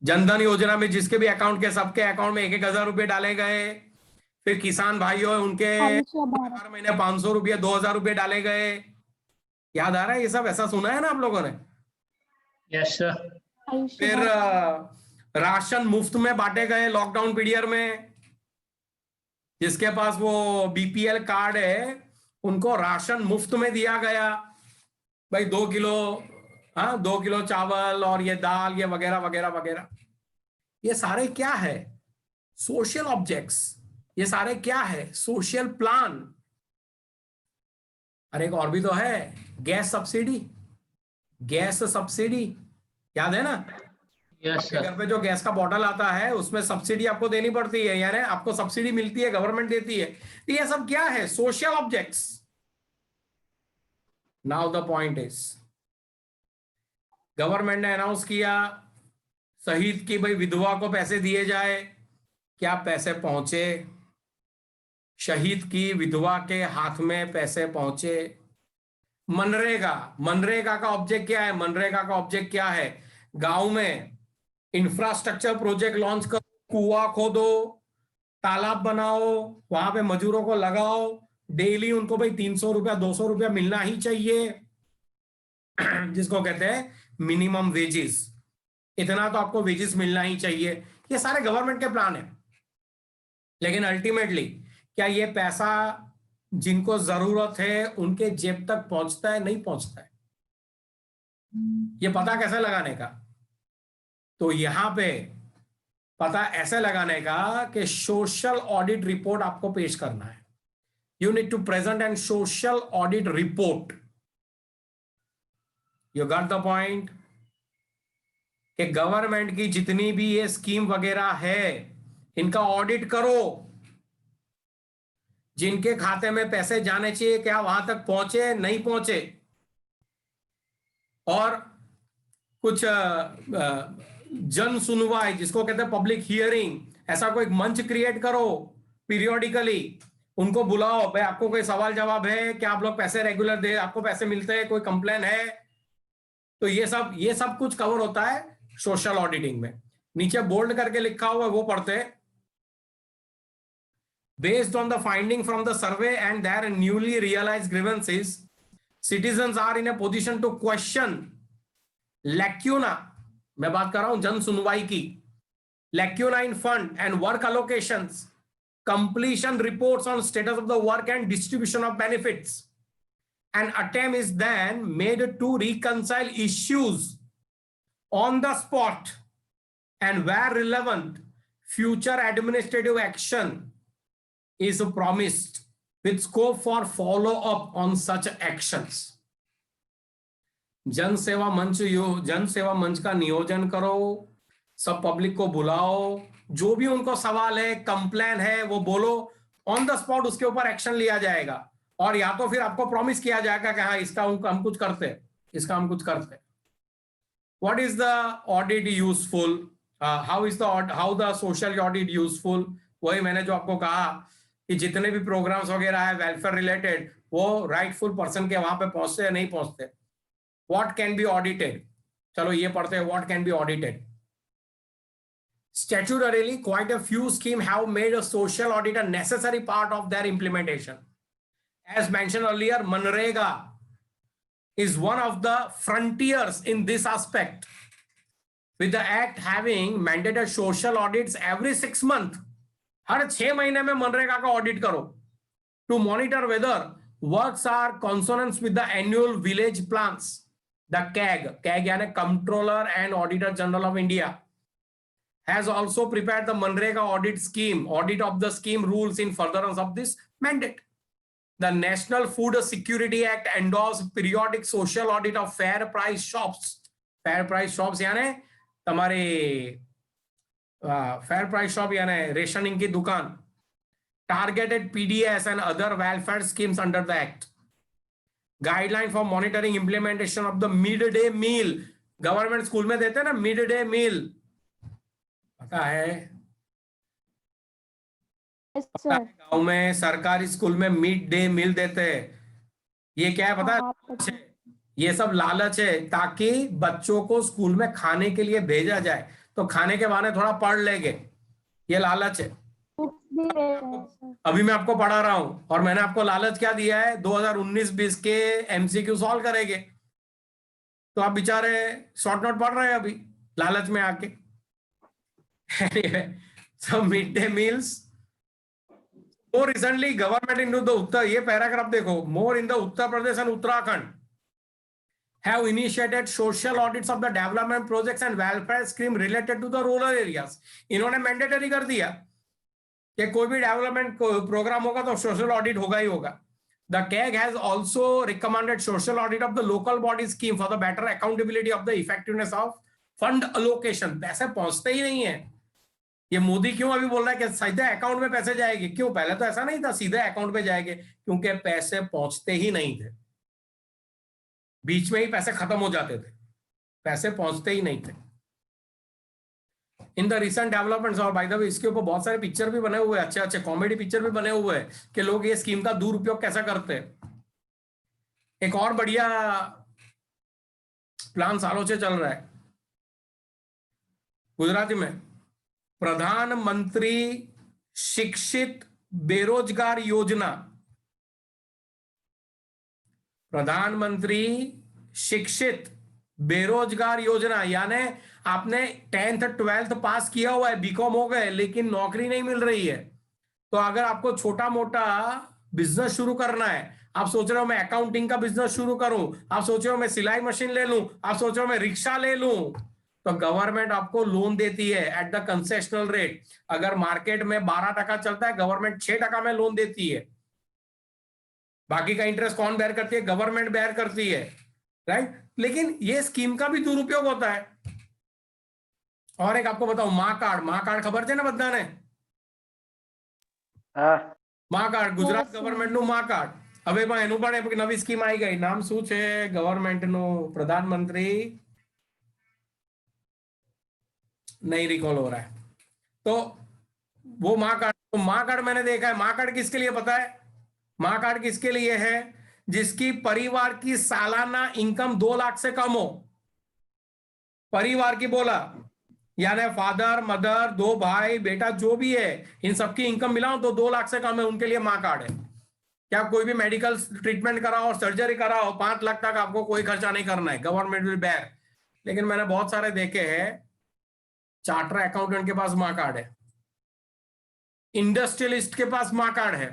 जनधन योजना में जिसके भी अकाउंट के, सबके अकाउंट में 1,000 रुपए डाले गए। फिर किसान भाइयों, उनके हर महीने 500 रुपये, 2,000 रुपये डाले गए। याद आ रहा है ये सब? ऐसा सुना है ना आप लोगों ने? Yes sir. फिर राशन मुफ्त में बांटे गए लॉकडाउन पीरियड में। जिसके पास वो बीपीएल कार्ड है उनको राशन मुफ्त में दिया गया। भाई 2 किलो, 2 किलो चावल और ये दाल, ये वगैरह वगैरह वगैरह। ये सारे क्या है? Social objects. ये सारे क्या है? Social plan. अरे एक और भी तो है, गैस सब्सिडी। गैस सब्सिडी याद है ना? यस घर सर। पे जो गैस का बॉटल आता है उसमें सब्सिडी आपको देनी पड़ती है, यानी आपको सब्सिडी मिलती है, गवर्नमेंट देती है। तो ये सब क्या है? Social objects. Now the point is, government ने अनाउंस किया शहीद की भाई विधवा को पैसे दिए जाए। क्या पैसे पहुंचे? शहीद की विधवा के हाथ में पैसे पहुंचे? मनरेगा, मनरेगा का ऑब्जेक्ट क्या है? मनरेगा का ऑब्जेक्ट क्या है? गांव में इंफ्रास्ट्रक्चर प्रोजेक्ट लॉन्च करो, कुआं खोदो, तालाब बनाओ, वहां पे मजदूरों को लगाओ, डेली उनको भाई 300 रुपया 200 रुपया मिलना ही चाहिए, जिसको कहते हैं मिनिमम वेजेस। इतना तो आपको वेजेस मिलना ही चाहिए। ये सारे गवर्नमेंट के प्लान है। लेकिन अल्टीमेटली क्या ये पैसा जिनको जरूरत है उनके जेब तक पहुंचता है? नहीं पहुंचता है। ये पता कैसे लगाने का? तो यहां पे पता ऐसे लगाने का कि सोशल ऑडिट रिपोर्ट आपको पेश करना है। You need to present an social audit report. You got the point? कि गवर्नमेंट की जितनी भी ये स्कीम वगैरह है इनका ऑडिट करो। जिनके खाते में पैसे जाने चाहिए क्या वहां तक पहुंचे, नहीं पहुंचे। और कुछ जन सुनवाई, जिसको कहते हैं पब्लिक हियरिंग, ऐसा कोई मंच क्रिएट करो पीरियोडिकली। उनको बुलाओ, भाई आपको कोई सवाल जवाब है क्या? आप लोग पैसे रेगुलर दे, आपको पैसे मिलते हैं, कोई कंप्लेन है? तो ये सब कुछ कवर होता है सोशल ऑडिटिंग में। नीचे बोल्ड करके लिखा हुआ है, वो पढ़ते हैं। Based on the finding from the survey and their newly realized grievances, citizens are in a position to question lacuna, मैं बात कर रहा हूं जन सुनवाई की, lacuna in fund and work allocations, completion reports on status of the work and distribution of benefits. An attempt is then made to reconcile issues on the spot, and where relevant, future administrative action is promised with scope for follow up on such actions. जन सेवा मंच का नियोजन करो, सब public को बुलाओ, जो भी उनको सवाल है, कंप्लेन है, वो बोलो, ऑन द स्पॉट उसके ऊपर एक्शन लिया जाएगा। और या तो फिर आपको प्रॉमिस किया जाएगा कि हाँ इसका हम कुछ करते हैं, इसका हम कुछ करते हैं। What is the audit useful? How the social audit useful? वही मैंने जो आपको कहा कि जितने भी प्रोग्राम्स वगैरह है वेलफेयर रिलेटेड, वो राइटफुल पर्सन के वहां पे पहुंचते हैं, नहीं पहुंचते। What can be audited? चलो ये पढ़ते हैं, what can be audited. Statutorily, quite a few schemes have made a social audit a necessary part of their implementation. As mentioned earlier, Manrega is one of the frontiers in this aspect, with the act having mandated social audits every 6 months. हर 6 महीने में मनरेगा का audit करो। to monitor whether works are consonant with the annual village plans. The CAG यानी Comptroller and Auditor General of India has also prepared the Manrega audit of the scheme rules in furtherance of this mandate. The National Food Security Act endorsed periodic social audit of fair price shops. Fair price shops यानी तुम्हारे fair price shop यानी rationing की दुकान. Targeted PDS and other welfare schemes under the Act. Guideline for monitoring implementation of the midday meal. Government school में देते हैं ना midday meal. पता है? Yes, sir. गाँव में सरकारी स्कूल में midday meal देते हैं. ये क्या है पता है? ये सब लालच है ताकि बच्चों को स्कूल में खाने के लिए भेजा जाए. तो खाने के बहाने थोड़ा पढ़ लेंगे. ये लालच है. अभी मैं आपको पढ़ा रहा हूं और मैंने आपको लालच क्या दिया है 2019-20 के एमसीक्यू सॉल्व करेंगे तो आप बेचारे शॉर्ट नोट पढ़ रहे हैं अभी लालच में आके. So midday meals more recently government into the उत्तर ये पैराग्राफ देखो more in the Uttar Pradesh and Uttarakhand have initiated social audits of the development projects and welfare scheme related to the rural areas. इन्होंने mandatory कर दिया कि कोई भी development programme होगा तो सोशल ऑडिट होगा ही होगा. The CAG has also recommended social audit of the local body scheme for the better accountability of the effectiveness of fund allocation. पैसे पहुंचते ही नहीं है. ये मोदी क्यों अभी बोल रहा है कि सीधे अकाउंट में पैसे जाएंगे? क्यों? पहले तो ऐसा नहीं था सीधे अकाउंट में जाएंगे क्योंकि पैसे पहुंचते ही नहीं थे. बीच में ही पैसे खत्म हो जाते थे. पैसे पहुंचते ही नहीं थे. इन द रिसेंट डेवलपमेंट्स और बाय द वे इसके ऊपर बहुत सारे पिक्चर भी बने हुए हैं. अच्छे अच्छे कॉमेडी पिक्चर भी बने हुए हैं कि लोग ये स्कीम का दुरुपयोग कैसा करते हैं. एक और बढ़िया प्लान सालों से चल रहा है गुजराती में. प्रधानमंत्री शिक्षित बेरोजगार योजना. प्रधानमंत्री शिक्षित बेरोजगार योजना यानी आपने 10th 12th पास किया हुआ है, बीकॉम हो गए, लेकिन नौकरी नहीं मिल रही है. तो अगर आपको छोटा मोटा बिजनेस शुरू करना है, आप सोच रहे हो मैं अकाउंटिंग का बिजनेस शुरू करूं, आप सोच रहे हो मैं सिलाई मशीन ले लूं, आप सोच रहे हो मैं रिक्शा ले लूं, तो गवर्नमेंट आपको लोन देती है एट द कंसेशनल रेट. अगर मार्केट में 12% चलता है, गवर्नमेंट 6% में लोन देती है. बाकी का इंटरेस्ट कौन बेयर करती है? गवर्नमेंट बेयर करती है, राइट. लेकिन ये स्कीम का भी दुरुपयोग होता है. और एक आपको बताऊं, माँ कार्ड खबर थे ना बद्दा ने? माँ कार्ड गुजरात गवर्नमेंट નું માँ કાર્ડ. હવે એનું પણ એક નવી સ્કીમ આવી ગઈ. નામ શું છે ગવર્નમેન્ટ નું? પ્રધાનમંત્રી नहीं रिकॉल हो रहा है. तो वो माँ कार्ड मैंने देखा है. माँ कार्ड किसके लिए पता है? माँ कार्ड किसके लिए है? जिसकी परिवार की सालाना इनकम 2 लाख से कम हो. परिवार की बोला यानी फादर मदर 2 भाई बेटा जो भी है, इन सबकी इनकम मिलाओ तो 2 लाख से कम है, उनके लिए माँ कार्ड है. क्या कोई भी मेडिकल ट्रीटमेंट कराओ, सर्जरी कराओ, 5 लाख तक आपको कोई खर्चा नहीं करना है, गवर्नमेंट विल बेयर. लेकिन मैंने बहुत सारे देखे हैं चार्टर अकाउंटेंट के पास माँ कार्ड है, इंडस्ट्रियलिस्ट के पास माँ कार्ड है.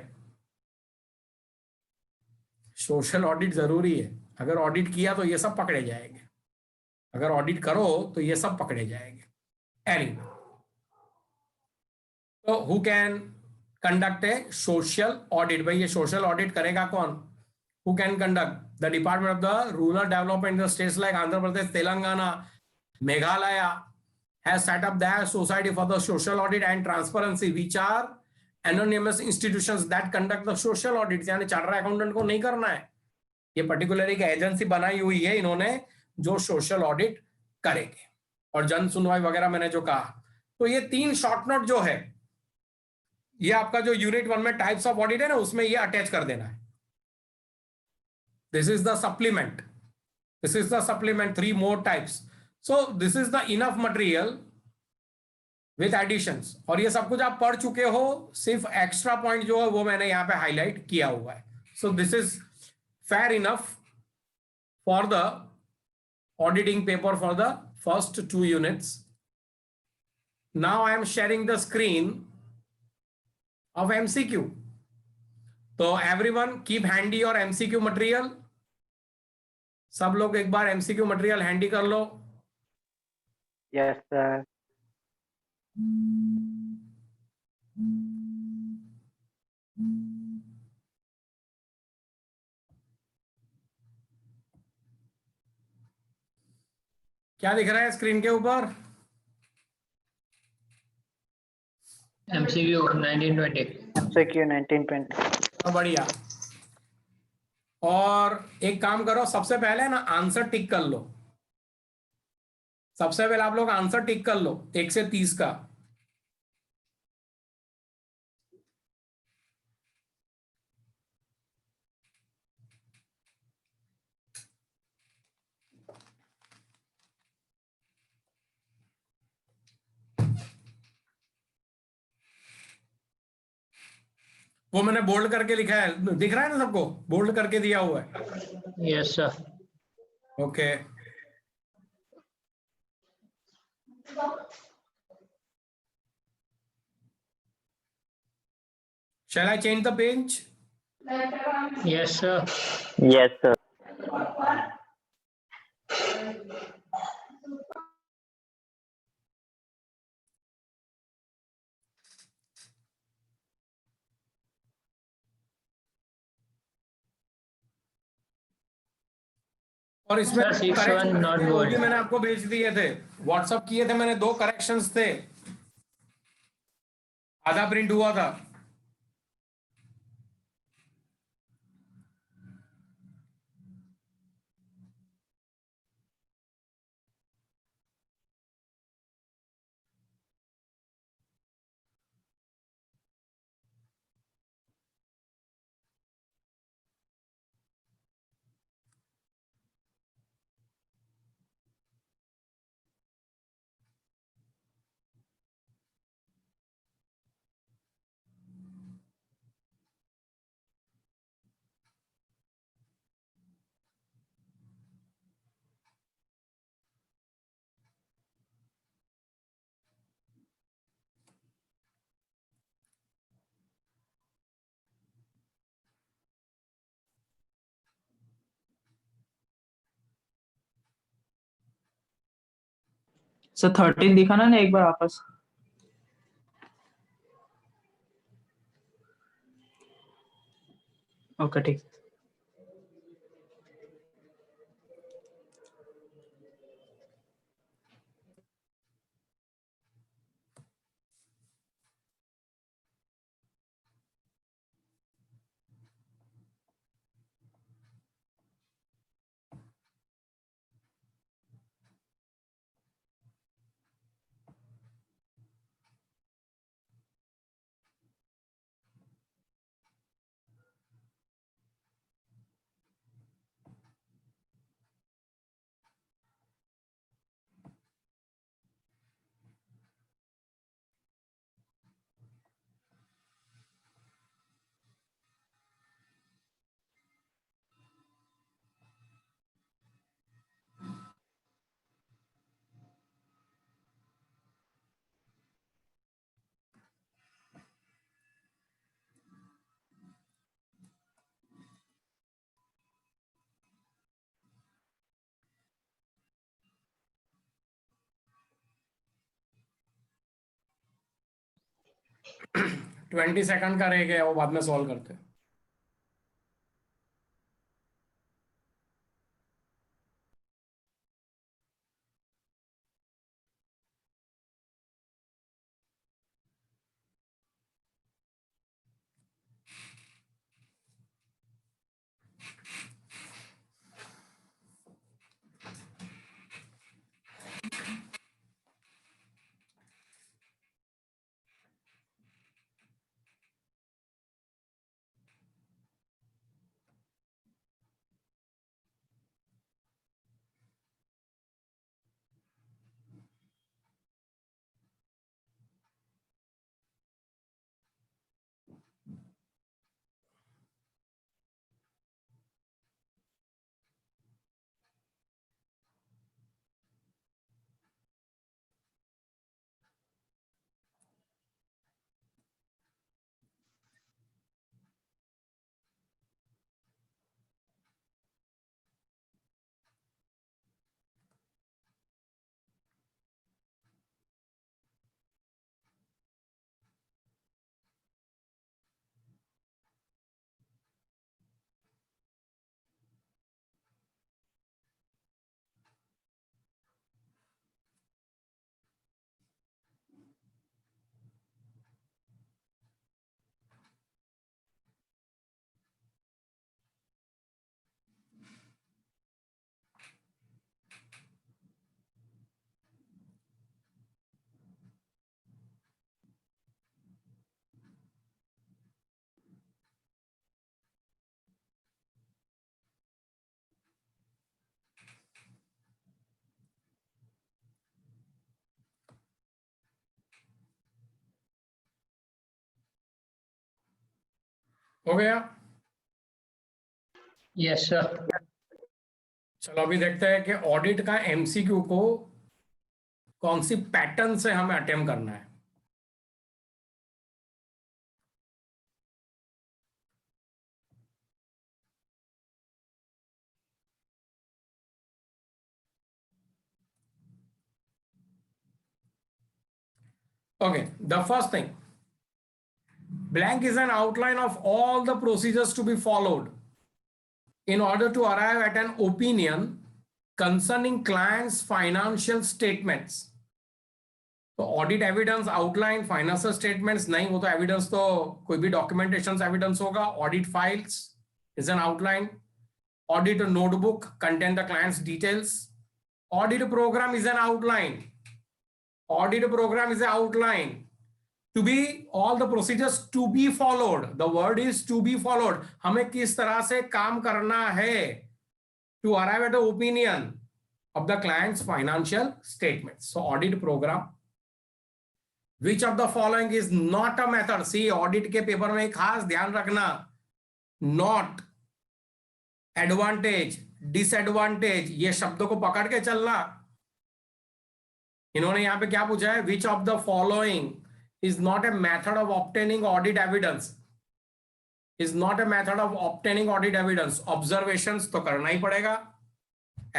सोशल ऑडिट जरूरी है. अगर ऑडिट किया तो ये सब पकड़े जाएंगे, अगर ऑडिट करो तो ये सब पकड़े जाएंगे. एनीवे, तो who can conduct a social audit? भाई ये सोशल ऑडिट करेगा कौन? Who can conduct? The department of the rural development in states like Andhra Pradesh, Telangana, Meghalaya has set up their society for the social audit and transparency, which are anonymous institutions that conduct the social audits. यानी charter accountant को नहीं करना है, ये particular एक agency बनाई हुई है इन्होंने जो सोशल ऑडिट करेंगे. और जन सुनवाई वगैरह मैंने जो कहा, तो ये 3 शॉर्ट नोट जो है, ये आपका जो यूनिट 1 में टाइप्स ऑफ ऑडिट है ना, उसमें ये अटैच कर देना है. This is the supplement, this is the supplement, 3 more types. So this is the enough material with additions. और ये सब कुछ आप पढ़ चुके हो, सिर्फ एक्स्ट्रा पॉइंट जो है वो मैंने यहाँ पे हाईलाइट किया हुआ है. So this is fair enough for the auditing paper for the first 2 units. Now I am sharing the screen of MCQ. तो एवरीवन कीप हैंडी और एमसीक्यू मटेरियल, सब लोग एक बार एमसीक्यू मटेरियल हैंडी कर लो। Yes, sir. क्या दिख रहा है स्क्रीन के ऊपर? MCQ 1920. MCQ 1920. बढ़िया। और एक काम करो, सबसे पहले ना आंसर टिक कर लो। सबसे पहले आप लोग आंसर टिक कर लो 1 से 30 का। वो मैंने बोल्ड करके लिखा है, दिख रहा है ना सबको? बोल्ड करके दिया हुआ है। Yes, sir. Okay. Shall I change the page? Yes, sir. Yes, sir. और इसमें Sir, 6-1 not वो bold. भी मैंने आपको भेज दिए थे, व्हाट्सअप किए थे मैंने, 2 करेक्शंस थे, आधा प्रिंट हुआ था। सर 13 दिखाना ना एक बार वापस। ओके ठीक। ट्वेंटी सेकंड का रह गया, वो बाद में सॉल्व करते हैं। हो गया? Yes sir. चलो अभी देखते हैं कि ऑडिट का एमसीक्यू को कौन सी पैटर्न से हमें अटेम्प्ट करना है। Okay, the first thing, blank is an outline of all the procedures to be followed in order to arrive at an opinion concerning client's financial statements. तो audit evidence outline, financial statements नहीं, वो तो evidence तो कोई भी documentation evidence होगा। Audit files is an outline. Audit notebook contain the client's details. Audit programme is an outline. Audit program is an outline to be all the procedures to be followed. The word is to be followed. हमें किस तरह से काम करना है to arrive at the opinion of the client's financial statements. So audit program. Which of the following is not a method? See, audit के paper में खास ध्यान रखना, not, advantage, disadvantage, ये शब्दों को पकड़ के चलना। इन्होंने यहां पे क्या पूछा है? Which of the following is not a method of obtaining audit evidence? Is not a method of obtaining audit evidence. Observations तो करना ही पड़ेगा।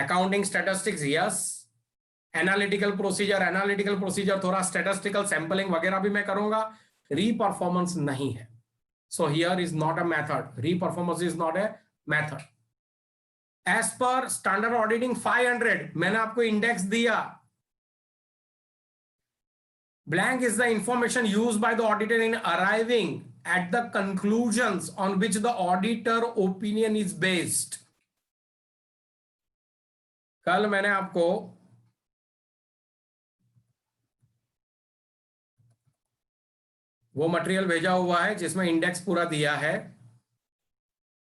Accounting statistics yes. Analytical procedure थोड़ा स्टैटिस्टिकल सैंपलिंग वगैरह भी मैं करूंगा। रीपरफॉर्मेंस नहीं है। So here is not a method. Reperformance is not a method. As per standard auditing 500 मैंने आपको इंडेक्स दिया। Blank is the information used by the auditor in arriving at the conclusions on which the auditor opinion is based. कल मैंने आपको वो material भेजा हुआ है जिसमें इंडेक्स पूरा दिया है।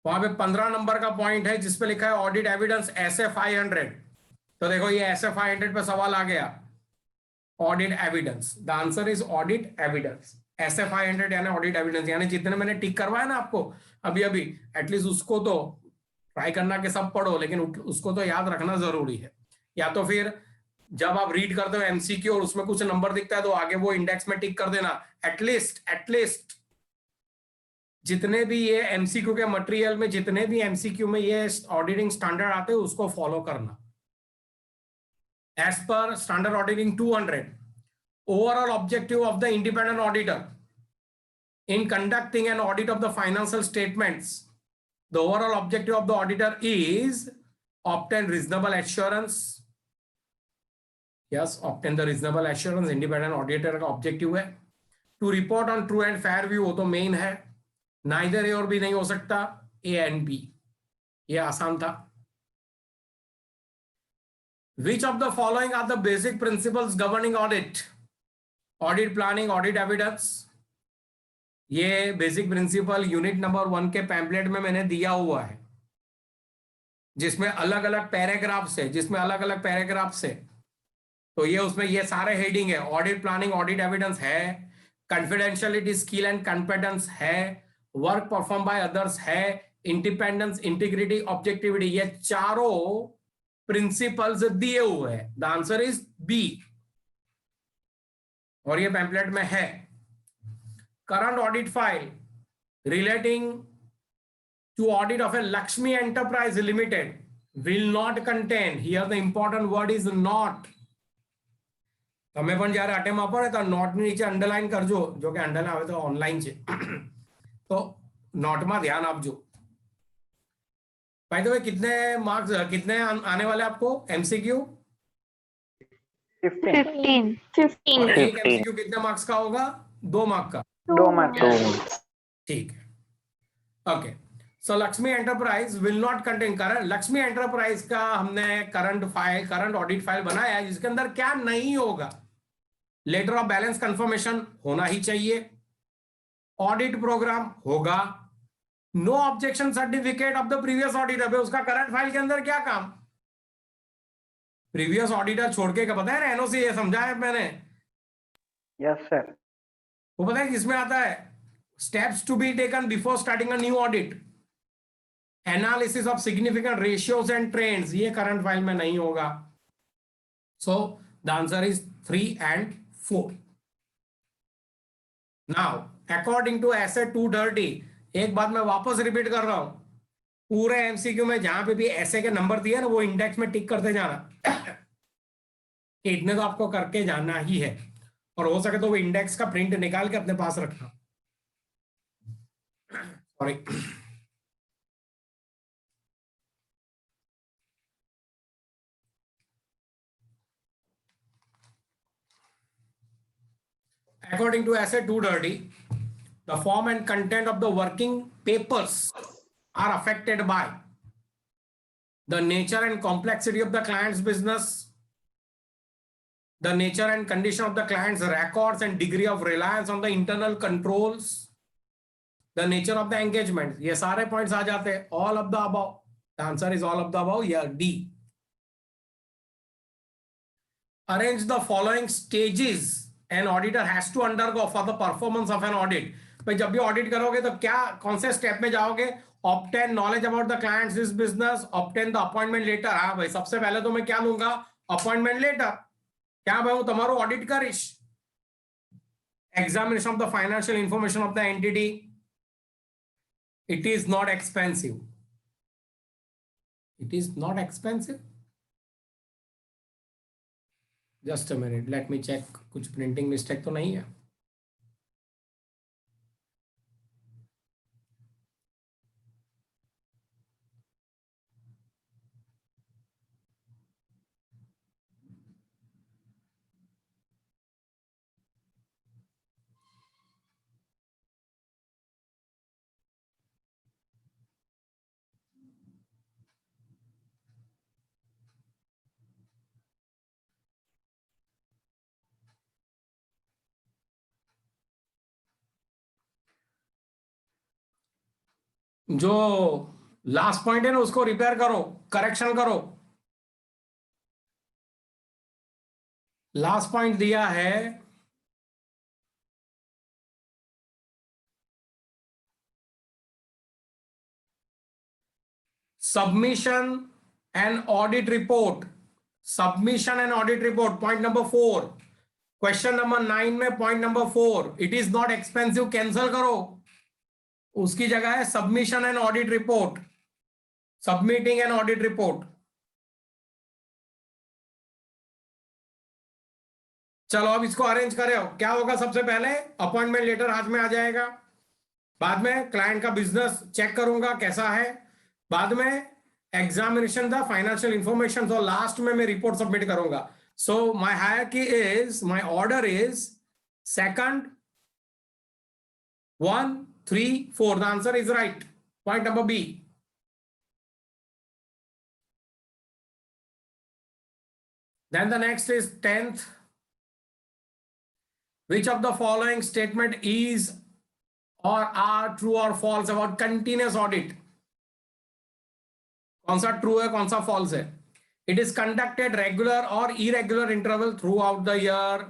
वहां पे 15 नंबर का पॉइंट है जिसपे लिखा है ऑडिट एविडेंस ऐसे 500। तो देखो ये ऐसे 500 पे सवाल आ गया। Audit evidence, the answer is audit evidence. ऐसे 500 यानी ऑडिट एविडेंस, यानी जितने मैंने टिक करवाया ना आपको अभी अभी, एटलीस्ट उसको तो ट्राई करना कि सब पढ़ो, लेकिन उसको तो याद रखना जरूरी है। या तो फिर जब आप रीड करते हो एमसीक्यू और उसमें कुछ नंबर दिखता है तो आगे वो इंडेक्स में टिक कर देना। एटलीस्ट जितने भी ये एमसीक्यू के मटेरियल में, जितने भी एमसीक्यू में ये ऑडिटिंग स्टैंडर्ड आते हैं उसको फॉलो करना। As per standard auditing 200, overall objective of the independent auditor in conducting an audit of the financial statements, the overall objective of the auditor is obtain reasonable assurance. Yes, obtain the reasonable assurance, independent auditor का objective है। To report on true and fair view, वो तो main है। Neither A और B नहीं हो सकता, A and B, ये आसान था। Which of the following are the basic principles governing audit? Audit planning, audit evidence. ये बेसिक प्रिंसिपल यूनिट नंबर 1 के पैम्पलेट में मैंने दिया हुआ है, जिसमें अलग अलग पैराग्राफ्स है, तो ये उसमें ये सारे हेडिंग है। ऑडिट प्लानिंग, ऑडिट एविडेंस है, कॉन्फिडेंशियलिटी, स्किल एंड कॉम्पिटेंस है, वर्क परफॉर्म बाय अदर्स है, इंडिपेंडेंस, इंटीग्रिटी, ऑब्जेक्टिविटी, ये चारों प्रिंसिपल्स दिए हुए हैं। द आंसर इज बी, और ये पैम्पलेट में है। Current audit file relating to audit of a Lakshmi enterprise limited will not contain, here the important word is not. તમે પણ જ્યારે અટેમ્પ આપો ને તો નોટ ની નીચે અંડરલાઈન કરજો, જો કે અંડરલાઈન આવે તો ઓનલાઈન છે, તો નોટ માં ध्यान આપજો। भाई तो कितने मार्क्स, कितने आने वाले आपको एमसीक्यू? 15 एक एमसीक्यू कितने मार्क्स का होगा? 2 मार्क्स का। 2 मार्क्स। ठीक है, okay. So Lakshmi enterprise will not contain current. Lakshmi enterprise का हमने करंट ऑडिट फाइल बनाया है, जिसके अंदर क्या नहीं होगा? लेटर ऑफ बैलेंस कंफर्मेशन होना ही चाहिए, ऑडिट प्रोग्राम होगा, no objection certificate of the previous auditor. उसका करंट फाइल के अंदर क्या काम? प्रीवियस ऑडिटर छोड़ के, पता है ना एनओसी, ये समझा है मैंने। Yes sir. वो पता है किसमें आता है? steps to be taken before starting a new audit. Analysis of significant ratios and trends, ये current file में नहीं होगा. So the answer is 3 and 4. Now, according to essay 230, एक बात मैं वापस रिपीट कर रहा हूं, पूरे एमसीक्यू में जहां पे भी ऐसे के नंबर दिए ना वो इंडेक्स में टिक करते जाना. इतने तो आपको करके जाना ही है, और हो सके तो वो इंडेक्स का प्रिंट निकाल के अपने पास रखना. Sorry. According to essay 230, the form and content of the working papers are affected by the nature and complexity of the client's business, the nature and condition of the client's records and degree of reliance on the internal controls, the nature of the engagement. ये सारे points आ जाते हैं. All of the above. The answer is all of the above. Yeah, D. Arrange the following stages an auditor has to undergo for the performance of an audit. भाई जब भी audit करोगे तो क्या कौन से स्टेप में जाओगे? Obtain knowledge about the client's business, obtain the appointment letter. हाँ भाई, सबसे पहले तो मैं क्या लूंगा? Appointment letter. क्या भाई, હું તમારું ऑडिट करीश. Examination of the financial information of the entity. It is not expensive. It is not expensive. Just a minute, let me check. कुछ प्रिंटिंग मिस्टेक तो नहीं है. जो लास्ट पॉइंट है ना उसको रिपेयर करो, करेक्शन करो. लास्ट पॉइंट दिया है submission and audit report. Submission and audit report point number 4. Question number 9 में point number 4, it is not expensive cancel करो. उसकी जगह है submission and audit report. Submitting and audit report. चलो अब इसको अरेंज करे हो. क्या होगा? सबसे पहले अपॉइंटमेंट लेटर हाथ में आ जाएगा. बाद में क्लाइंट का बिजनेस चेक करूंगा कैसा है. बाद में एग्जामिनेशन द फाइनेंशियल इंफॉर्मेशन. और लास्ट में मैं रिपोर्ट सबमिट करूंगा. So my hierarchy is, my order is second 1 3 4. The answer is right. Point number B. Then the next is 10th. Which of the following statement is or are true or false about continuous audit? कौन सा true है, कौन सा false है? It is conducted regular or irregular interval throughout the year.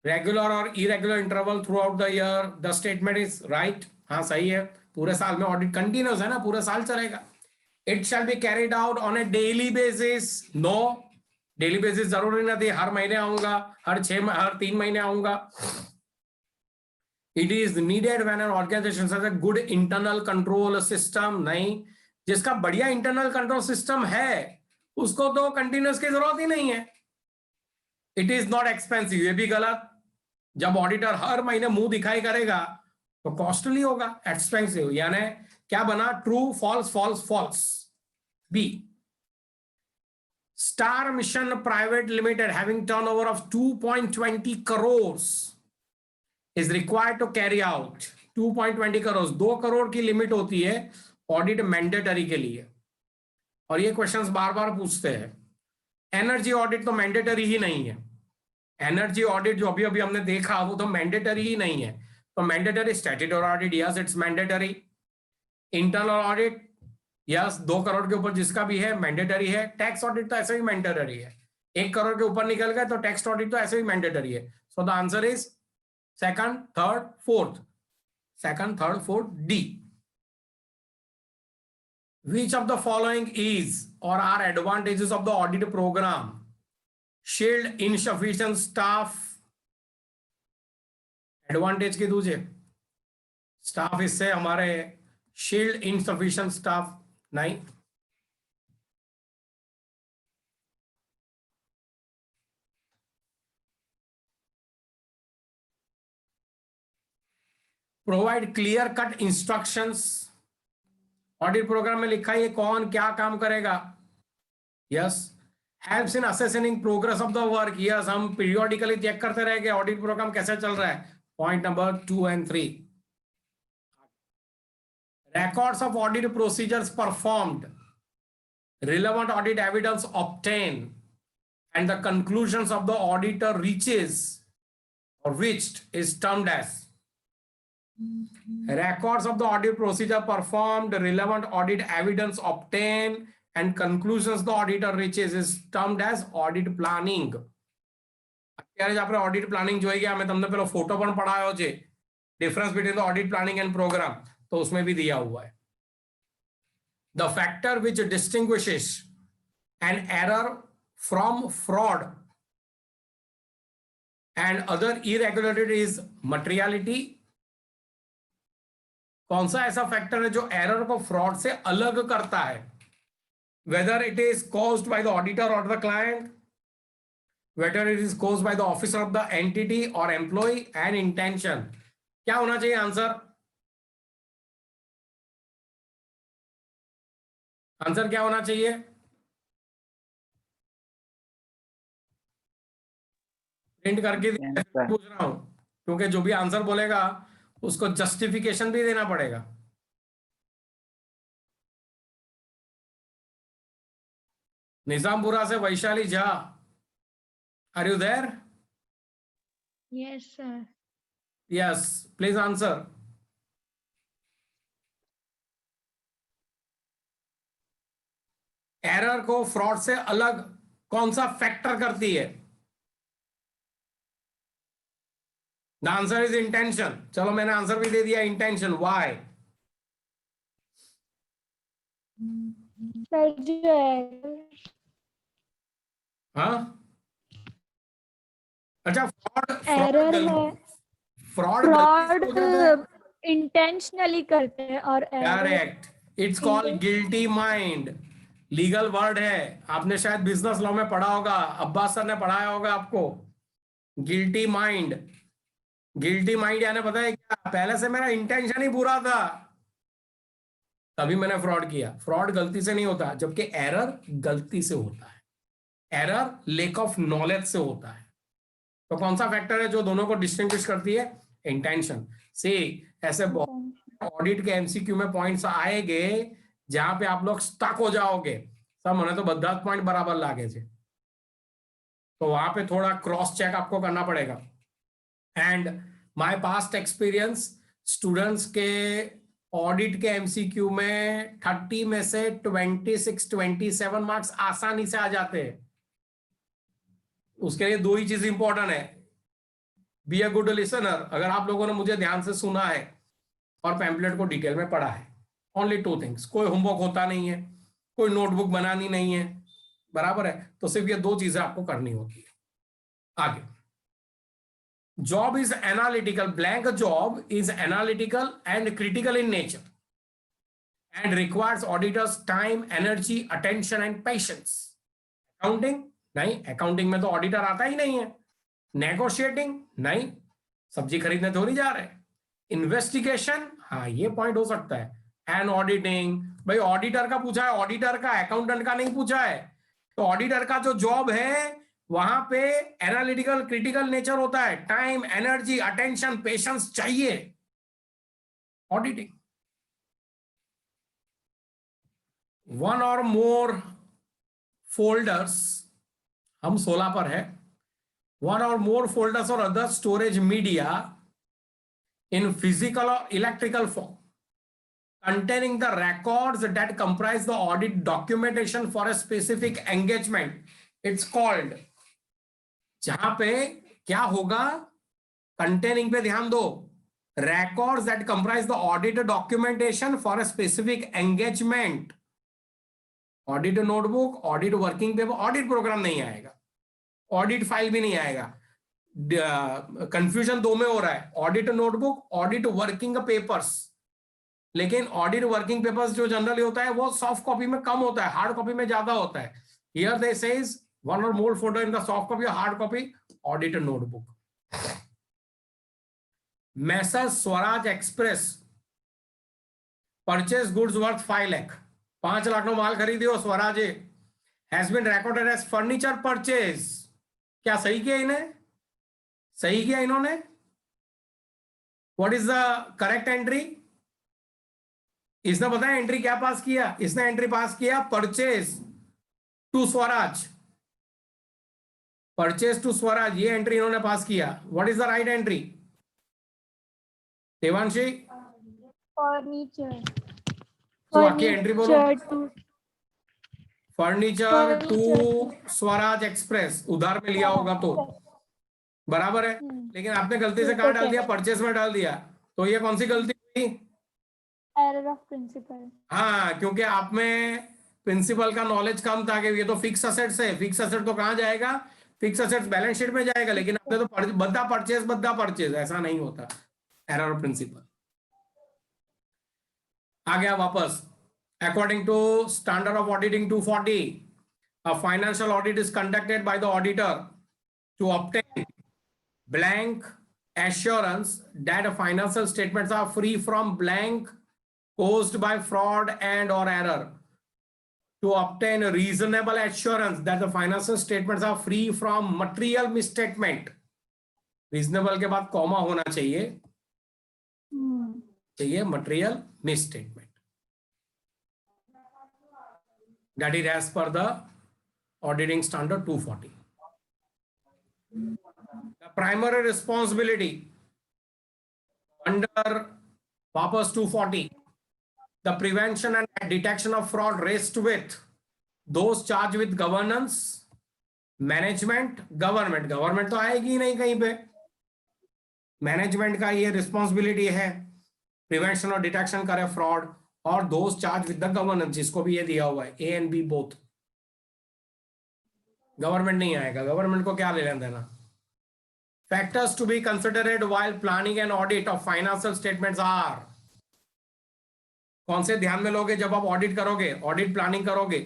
Regular or irregular interval throughout the year. The statement is right. हाँ सही है. पूरे साल में ऑडिट कंटिन्यूस है ना, पूरे साल चलेगा. It shall be carried out on a daily basis. No, daily basis जरूरी नहीं, हर महीने आऊंगा, हर 3 महीने आऊंगा. It is needed when an organization has a good internal control system. नहीं, जिसका बढ़िया इंटरनल कंट्रोल सिस्टम है उसको तो कंटिन्यूस की जरूरत ही नहीं है. इट इज नॉट एक्सपेंसिव, ये भी गलत. जब ऑडिटर हर महीने मुंह दिखाई करेगा तो कॉस्टली होगा, एक्सपेंसिव. यानी क्या बना? True, false, false, false. B. Star Mission private limited having turnover of 2.20 crores is required to carry out 2.20 crores. 2 crore की लिमिट होती है ऑडिट मैंडेटरी के लिए. और ये क्वेश्चंस बार बार पूछते हैं. एनर्जी ऑडिट तो मैंडेटरी ही नहीं है. एनर्जी ऑडिट जो अभी अभी हमने देखा वो तो मैंडेटरी ही नहीं है. तो mandatory statutory audit, yes it's mandatory. Internal audit, yes 2 crore के ऊपर जिसका भी है मैंडेटरी है. टैक्स ऑडिट तो ऐसे ही मैंडेटरी है. 1 करोड़ के ऊपर निकल गए तो टैक्स ऑडिट तो ऐसे ही मैंडेटरी है. So the answer is second, third, fourth. Second, third, fourth, D. Which of the following is or are advantages of the audit program? Shield insufficient staff. Advantage के दूजे staff इससे हमारे shield insufficient staff नहीं. Provide clear cut instructions. Audit programme में लिखा है ये कौन क्या काम करेगा. Yes. Helps in assessing progress of the work. Yes, हम पीरियोडिकली चेक करते रहेंगे ऑडिट प्रोग्राम कैसे चल रहा है. Point number 2 and 3. Records of audit procedures performed, relevant audit evidence obtained, and the conclusions of the auditor reaches or reached is termed as. Records of the audit procedure performed, relevant audit evidence obtained, and conclusions the auditor reaches is termed as audit planning. અત્યારે જ આપણે audit planning જોઈ ગયા. મેં તમને પેલો photo પણ પડાયો છે, difference between the audit planning and programme, तो उसमें भी दिया हुआ है. The factor which distinguishes an error from fraud and other irregularity is materiality. कौन सा ऐसा फैक्टर है जो एरर को फ्रॉड से अलग करता है? Whether it is caused by the auditor or the client, whether it is caused by the officer of the entity or employ, and intention. क्या होना चाहिए आंसर? आंसर क्या होना चाहिए? प्रिंट करके पूछ रहा हूं क्योंकि जो भी आंसर बोलेगा उसको जस्टिफिकेशन भी देना पड़ेगा. निजामपुरा से Vaishali Jha, are you there? Yes, sir. Yes, please answer. Error को फ्रॉड से अलग कौन सा फैक्टर करती है? The answer is intention. चलो मैंने आंसर भी दे दिया, इंटेंशन. व्हाई? सर जो है हाँ, अच्छा, फ्रॉड एरर है, फ्रॉड इंटेंशनली करते हैं और correct. It's called guilty mind. Legal word है, आपने शायद बिजनेस लॉ में पढ़ा होगा, अब्बास सर ने पढ़ाया होगा आपको. Guilty mind. गिल्टी माइंड यानी पता है क्या? पहले से मेरा इंटेंशन ही बुरा था तभी मैंने फ्रॉड किया. फ्रॉड गलती से नहीं होता, जबकि एरर गलती से होता है. एरर लेक ऑफ नॉलेज से होता है. तो कौन सा फैक्टर है जो दोनों को डिस्टिंग्विश करती है? इंटेंशन. सी ऐसे ऑडिट के एमसीक्यू में पॉइंट्स आएंगे जहां पे आप लोग स्टक हो जाओगे. सब मैंने तो बधा पॉइंट बराबर लागे थे, तो वहां पे थोड़ा क्रॉस चेक आपको करना पड़ेगा. And my past experience, students के ऑडिट के एमसीक्यू में 30 में से 26-27 मार्क्स आसानी से आ जाते हैं. उसके लिए दो ही चीज इंपॉर्टेंट है. Be a good listener. अगर आप लोगों ने मुझे ध्यान से सुना है और पैम्पलेट को डिटेल में पढ़ा है. Only 2 things. कोई होमवर्क होता नहीं है, कोई नोटबुक बनानी नहीं है, बराबर है. तो सिर्फ ये 2 चीजें आपको करनी होती है. आगे, job is analytical. Blank job is analytical and critical in nature and requires auditors time, energy, attention and patience. Accounting? नहीं, accounting में तो ऑडिटर आता ही नहीं है. Negotiating? नहीं, सब्जी खरीदने थोड़ी जा रहे. Investigation? हाँ, ये पॉइंट हो सकता है. And auditing? भाई ऑडिटर का पूछा है, ऑडिटर का, अकाउंटेंट का नहीं पूछा है. तो ऑडिटर का जो जॉब है वहां पे एनालिटिकल क्रिटिकल नेचर होता है. टाइम, एनर्जी, अटेंशन, पेशेंस चाहिए. Auditing. One or more folders, हम 16 पर है. One or more folders or other storage media in physical or electrical form containing the records that comprise the audit documentation for a specific engagement. It's called. जहां पे क्या होगा? Containing पे ध्यान दो, records that comprise the audit documentation for a specific engagement, audit notebook, audit working paper, audit programme नहीं आएगा, audit file भी नहीं आएगा। कंफ्यूजन दो में हो रहा है, audit notebook, audit working papers. लेकिन ऑडिट वर्किंग पेपर्स जो जनरली होता है वो सॉफ्ट कॉपी में कम होता है, हार्ड कॉपी में ज्यादा होता है। Here they says one or more folder in the soft copy or hard copy, audit notebook. Messrs Swaraj express purchase goods worth 5 lakh, 5 lakh नो माल खरीदियो Swaraj has been recorded as furniture purchase. क्या सही किया इन्हें? सही किया इन्होंने? What is the correct entry? इसने बताया एंट्री क्या पास किया? इसने एंट्री पास किया purchase to Swaraj, purchase to Swaraj, ये एंट्री इन्होंने पास किया। What is the right entry Devanshi? Furniture, तो आके एंट्री बोलो, furniture to Furniture. Swaraj Express, उधार में लिया होगा तो बराबर है। लेकिन आपने गलती से कहां डाल दिया? परचेस में डाल दिया। तो ये कौन सी गलती हुई? Error of principle. हाँ, क्योंकि आप में प्रिंसिपल का नॉलेज कम था कि ये तो फिक्स असेट्स है, फिक्स असेट तो कहां जाएगा? फिक्स असेट्स बैलेंस शीट में जाएगा। लेकिन आपने तो बद्दा परचेज, ऐसा नहीं होता, एरर ऑफ प्रिंसिपल। आ गया वापस। According to standard of auditing 240, a financial audit is conducted by the auditor to obtain blank assurance that financial statements are free from blank caused by fraud and or error. To obtain a reasonable assurance that the financial statements are free from material misstatement. Reasonable के बाद comma होना चाहिए, material misstatement. That is as per the auditing standard 240. The primary responsibility under PAPAS 240, the prevention and detection of fraud rests with those charged with governance, management, government। Government तो आएगी ही नहीं कहीं पे, management का ये responsibility है prevention और detection करे फ्रॉड, और दोस्त चार्ज विद द गवर्नेंस, जिसको भी ये दिया हुआ है, A and B both. Government नहीं आएगा, गवर्नमेंट को क्या ले लेना देना। Factors to be considered while planning and audit of financial statements are, कौन से ध्यान में लोगे जब आप ऑडिट करोगे, ऑडिट प्लानिंग करोगे?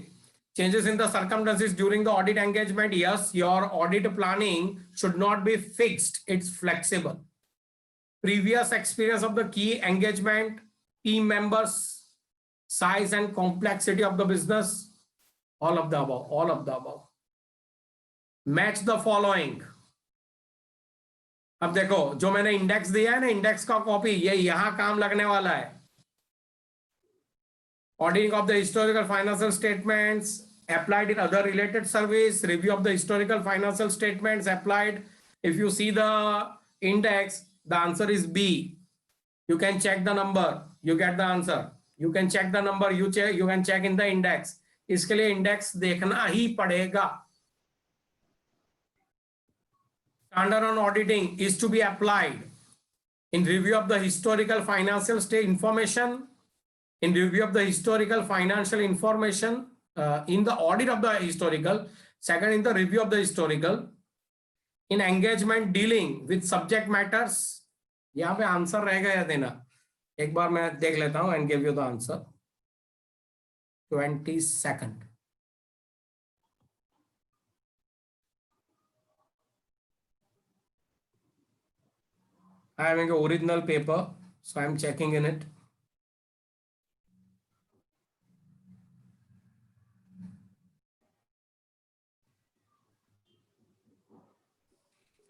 Changes in the circumstances during the audit engagement, yes, your audit planning should not be fixed, it's flexible. Previous experience of the key engagement, team members, size and complexity of the business, all of the above, all of the above. Match the following. अब देखो जो मैंने index दिया है ना, index का copy ये यहां काम लगने वाला है। Auditing of the historical financial statements applied in other related service, review of the historical financial statements applied. If you see the index, the answer is B. You can check the number, you get the answer. You can check the number, you can check in the index. इसके लिए index देखना ही पड़ेगा। Standard on auditing is to be applied in review of the historical financial state information, in review of the historical financial information, in the audit of the historical, second in the review of the historical, in engagement dealing with subject matters। यहाँ पे answer रहेगा या देना? एक बार मैं देख लेता हूं and give you the answer. 22nd। I am having an original paper, so I am checking in it.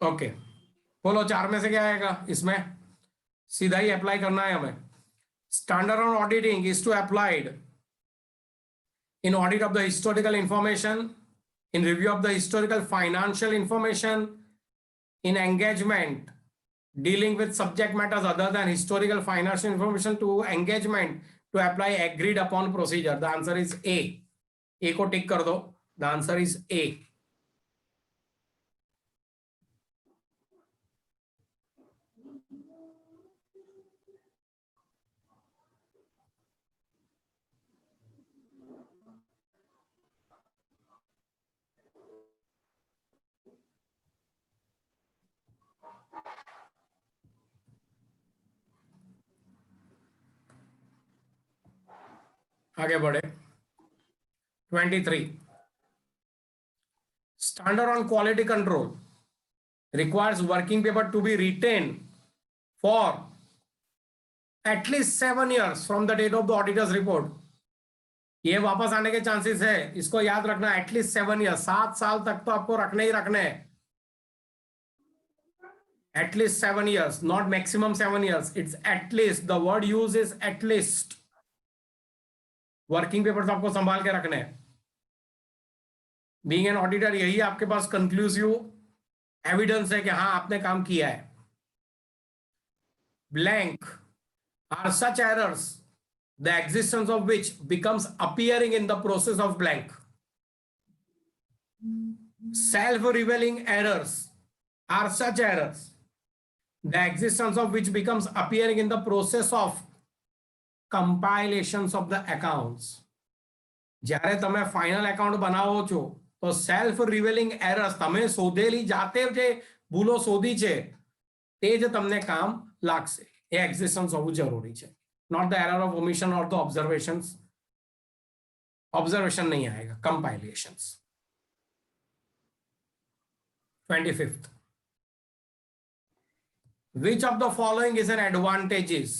Okay, बोलो 4 में से क्या आएगा? इसमें सीधा ही अप्लाई करना है हमें। Standard on auditing is to applied in audit of the historical information, in review of the historical financial information, in engagement dealing with subject matters other than historical financial information, to engagement to apply agreed upon procedure. The answer is A को tick कर दो। The answer is A. आगे बढ़े 23 standard on quality control requires working paper to be retained for at least 7 years from the date of the auditor's report. ये वापस आने के chances है, इसको याद रखना, एटलीस्ट 7 ईयर, 7 साल तक तो आपको रखने ही रखने हैं. At least 7 years, not maximum 7 years. It's at least. The word used is at least. Working papers आपको संभाल के रखने हैं. Being an auditor, यही आपके पास conclusive evidence है कि हाँ आपने काम किया है. Blank are such errors, the existence of which becomes appearing in the process of blank. Self-revealing errors are such errors, the existence of which becomes appearing in the process of compilations of the accounts. જ્યારે તમે final account બનાવો છો તો self રિવેલિંગ errors, તમે શોધેલી જાતે જે ભૂલો શોધી છે તે જ તમને કામ લાગશે. એ એક્ઝિસ્ટન્સ હોવું જરૂરી છે. Not the error of omission or the observations. Observation નહીં આएगा, compilations. 25th. Which of the following is an advantages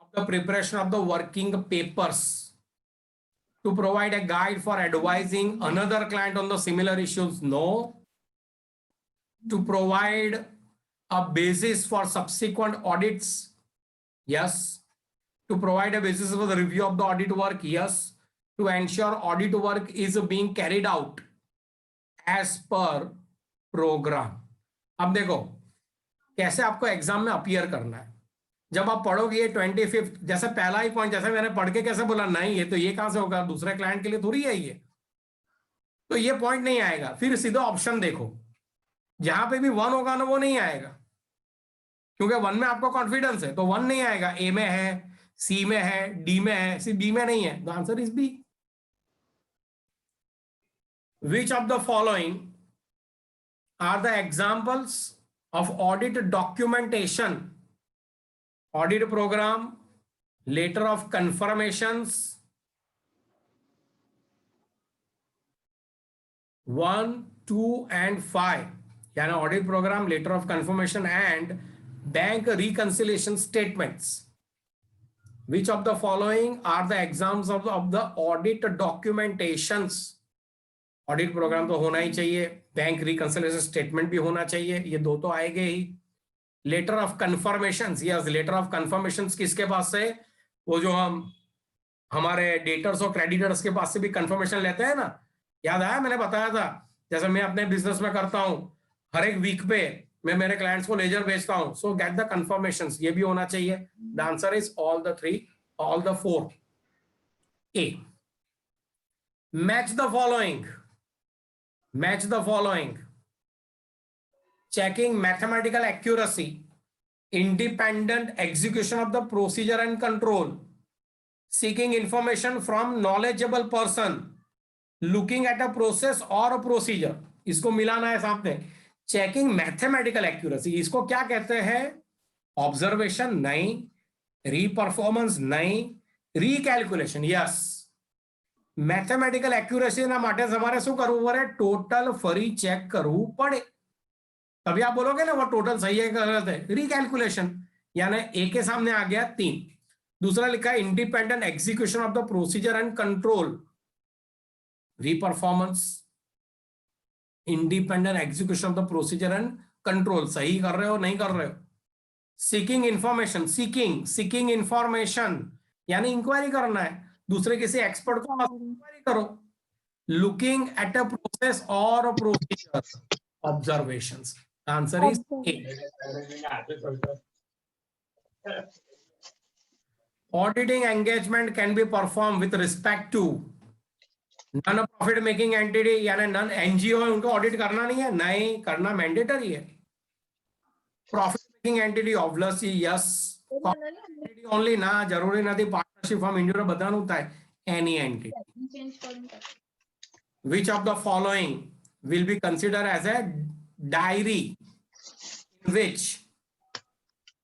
of the preparation of the working papers to provide a guide for advising another client on the similar issues? No. To provide a basis for subsequent audits? Yes. To provide a basis for the review of the audit work? Yes. To ensure audit work is being carried out as per program. अब देखो कैसे आपको exam में appear करना है. जब आप पढ़ोगे ये 25th, जैसे पहला ही पॉइंट, जैसे मैंने पढ़ के कैसे बोला, नहीं ये तो ये कहां से होगा, दूसरे क्लाइंट के लिए थोड़ी है ये, तो ये पॉइंट नहीं आएगा. फिर सीधा ऑप्शन देखो, जहां पे भी 1 होगा ना वो नहीं आएगा, क्योंकि 1 में आपको कॉन्फिडेंस है, तो 1 नहीं आएगा. ए में है, सी में है, डी में है, सिर्फ बी में नहीं है. The answer is B. Which of the following are the examples of audit documentation? Audit program, letter of confirmations, 1, 2 and 5. यानी audit program, letter of confirmation and bank reconciliation statements. Which of the following are the examples of the audit documentations? Audit programme तो होना ही चाहिए, bank reconciliation statement भी होना चाहिए, ये दो तो आएंगे ही. Letter of confirmation, yes, letter of confirmation किसके पास से? वो जो हम हमारे डेटर्स और क्रेडिटर्स के पास से भी कंफर्मेशन लेते हैं ना. याद आया, मैंने बताया था, जैसे मैं अपने बिजनेस में करता हूं, हर एक वीक पे मैं मेरे क्लाइंट्स को लेजर भेजता हूं. सो गेट द कंफर्मेशंस, ये भी होना चाहिए. The answer is all the 3, all the 4. A. Match the following. Match the following: checking mathematical accuracy, independent execution of the procedure and control, seeking information from knowledgeable person, looking at a process or a procedure. इसको मिलाना है साथ में. Checking mathematical accuracy, इसको क्या कहते हैं? Observation नहीं, re-performance नहीं, recalculation yes. મેથેમેટિકલ એક્યુરેસીના માટે તમારે શું કરવું પડે? ટોટલ ફરી ચેક કરવું પડે. तभी आप बोलोगे ना वो टोटल सही है गलत है. रिकैलकुलेशन, यानी ए के सामने आ गया 3. दूसरा लिखा है independent execution of the procedure and control, reperformance. Independent execution of the procedure and control, सही कर रहे हो नहीं कर रहे हो. सीकिंग इंफॉर्मेशन, सीकिंग इंफॉर्मेशन यानी इंक्वायरी करना है, दूसरे किसी एक्सपर्ट को इंक्वायरी करो. लुकिंग एट अ प्रोसेस और a procedure, observations. Answer is A. Auditing engagement can be perform with respect to non profit making entity, यानी नॉन एनजीओ है, उनको ऑडिट करना नहीं है, नहीं करना मैंडेटरी है. Profit making entity obviously yes, only ना, जरूरी नहीं. पार्टनरशिप फॉर्म इंडिविजुअल बदलाना होता है, any entity. Which of the following will be considered as a diary in which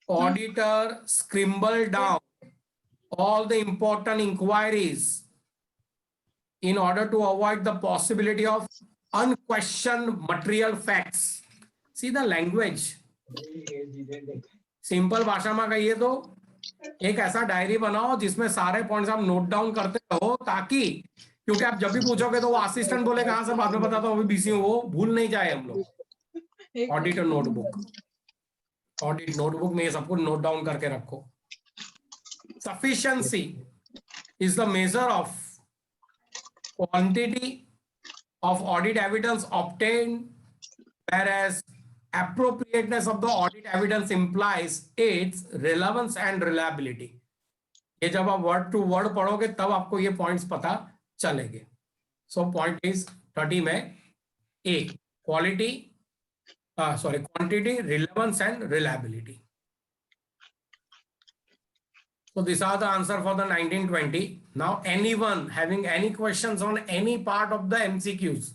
auditor scribble down all the important inquiries in order to avoid the possibility of unquestioned material facts. See the language. Simple भाषा में कहिए तो एक ऐसा diary बनाओ जिसमें सारे points आप नोट डाउन करते रहो, ताकि क्योंकि आप जब भी पूछोगे तो वो असिस्टेंट बोले कहां से बाद में बताता हूँ, अभी बिजी हूँ, वो भूल नहीं जाए हम लोग। ऑडिट नोटबुक, ऑडिट नोटबुक में ये सब कुछ नोट डाउन करके रखो। Sufficiency is the measure of quantity of audit evidence obtained, whereas appropriateness of the audit evidence implies its relevance and reliability. ये जब आप वर्ड टू वर्ड पढ़ोगे तब आपको ये पॉइंट्स पता चलेंगे। सो पॉइंट इज 30 में a quality quantity, relevance and reliability. So these are the answer for the 1920. Now anyone having any questions on any part of the MCQs?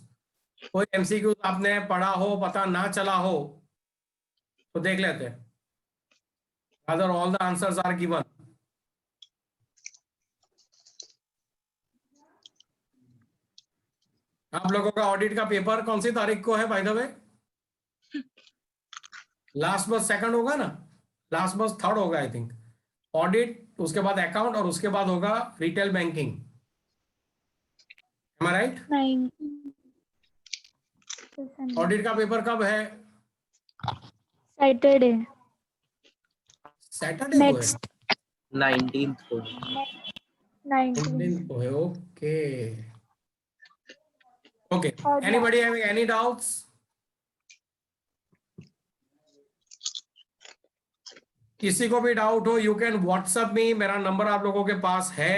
कोई MCQs आपने पढ़ा हो, पता ना चला हो तो देख लेते हैं। Rather all the answers are given. आप लोगों का ऑडिट का पेपर कौन सी तारीख को है बाय द वे? लास्ट बस सेकंड होगा ना, लास्ट बस थर्ड होगा आई थिंक। ऑडिट, उसके बाद अकाउंट और उसके बाद होगा retail banking. Am I right? Audit का पेपर कब है? सैटरडे। सैटरडे नेक्स्ट 19th को। 19th को है। Okay okay, anybody having any doubts? किसी को भी डाउट हो यू कैन व्हाट्सएप मी, मेरा नंबर आप लोगों के पास है।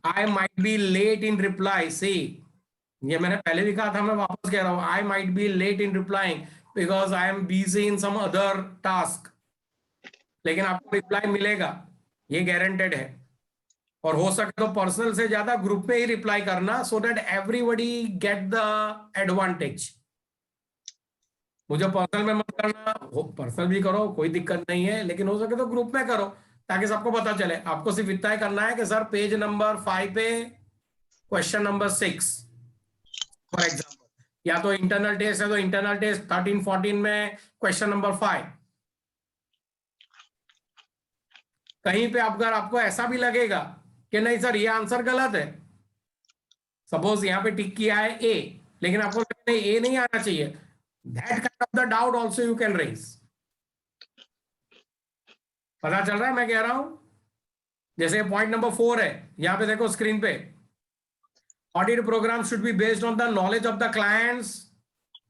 I might be late in reply. See, ये मैंने पहले भी कहा था, मैं वापस कह रहा हूं, I might be late in replying because I am busy in some other task, लेकिन आपको रिप्लाई मिलेगा, ये गारंटेड है। और हो सके तो पर्सनल से ज्यादा ग्रुप में ही रिप्लाई करना, so that everybody get the advantage. मुझे पर्सनल में मत करना, पर्सनल भी करो कोई दिक्कत नहीं है, लेकिन हो सके तो ग्रुप में करो ताकि सबको पता चले। आपको सिर्फ इतना ही करना है कि सर पेज नंबर 5 पे क्वेश्चन नंबर 6 फॉर एग्जांपल, या तो इंटरनल टेस्ट है तो इंटरनल टेस्ट 13-14 में क्वेश्चन नंबर 5। कहीं पे अगर आपको ऐसा भी लगेगा कि नहीं सर ये आंसर गलत है, सपोज यहाँ पे टिक किया है ए, लेकिन आपको नहीं ए नहीं आना चाहिए, that kind of the doubt also you can raise. पता चल रहा है मैं कह रहा हूं? जैसे पॉइंट नंबर 4 है, यहां पे देखो स्क्रीन पे, audit programme should be based on the knowledge of the clients,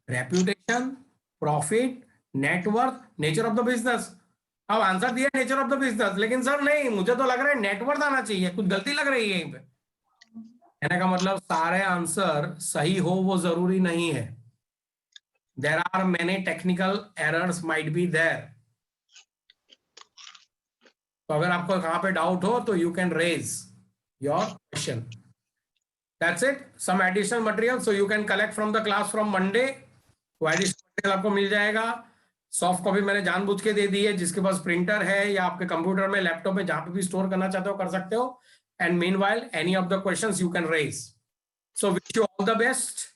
reputation, profit, net worth, nature of the business. अब आंसर दिया नेचर ऑफ द बिजनेस, लेकिन सर नहीं, मुझे तो लग रहा है नेटवर्थ आना चाहिए, कुछ गलती लग रही है यहीं पे। कहने का मतलब सारे आंसर सही हो वो जरूरी नहीं है। There are many technical errors might be there. तो अगर आपको कहां पे डाउट हो तो you can raise your question. That's it. Some additional material so you can collect from the class from Monday. वो additional material आपको मिल जाएगा। सॉफ्ट कॉपी मैंने जानबूझ के दे दी है, जिसके पास प्रिंटर है या आपके कंप्यूटर में, लैपटॉप में, जहां पे भी स्टोर करना चाहते हो कर सकते हो। And meanwhile, any of the questions you can raise. So wish you all the best.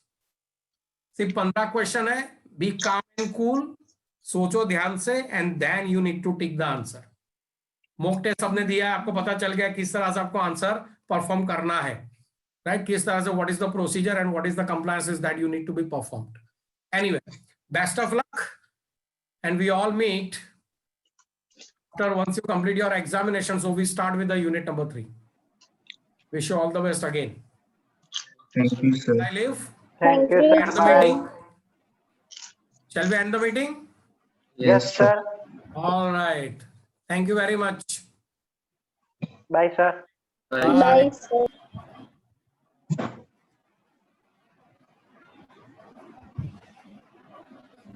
सिर्फ 15 क्वेश्चन है, बी काम एंड कूल, सोचो ध्यान से, and then you need to tick the answer. Mock test सबने दिया है, आपको पता चल गया किस तरह से आपको आंसर परफॉर्म करना है, राइट? किस तरह से, what is the procedure and what is the compliances that you need to be performed. Anyway, best of luck and we all meet after once you complete your examination. So we start with the unit number 3. Wish you all the best again. Thank you, sir. I leave. Thank you, End the sir. meeting. Shall we end the meeting? Yes, sir. All right. Thank you very much. Bye, sir. Bye. Bye, sir.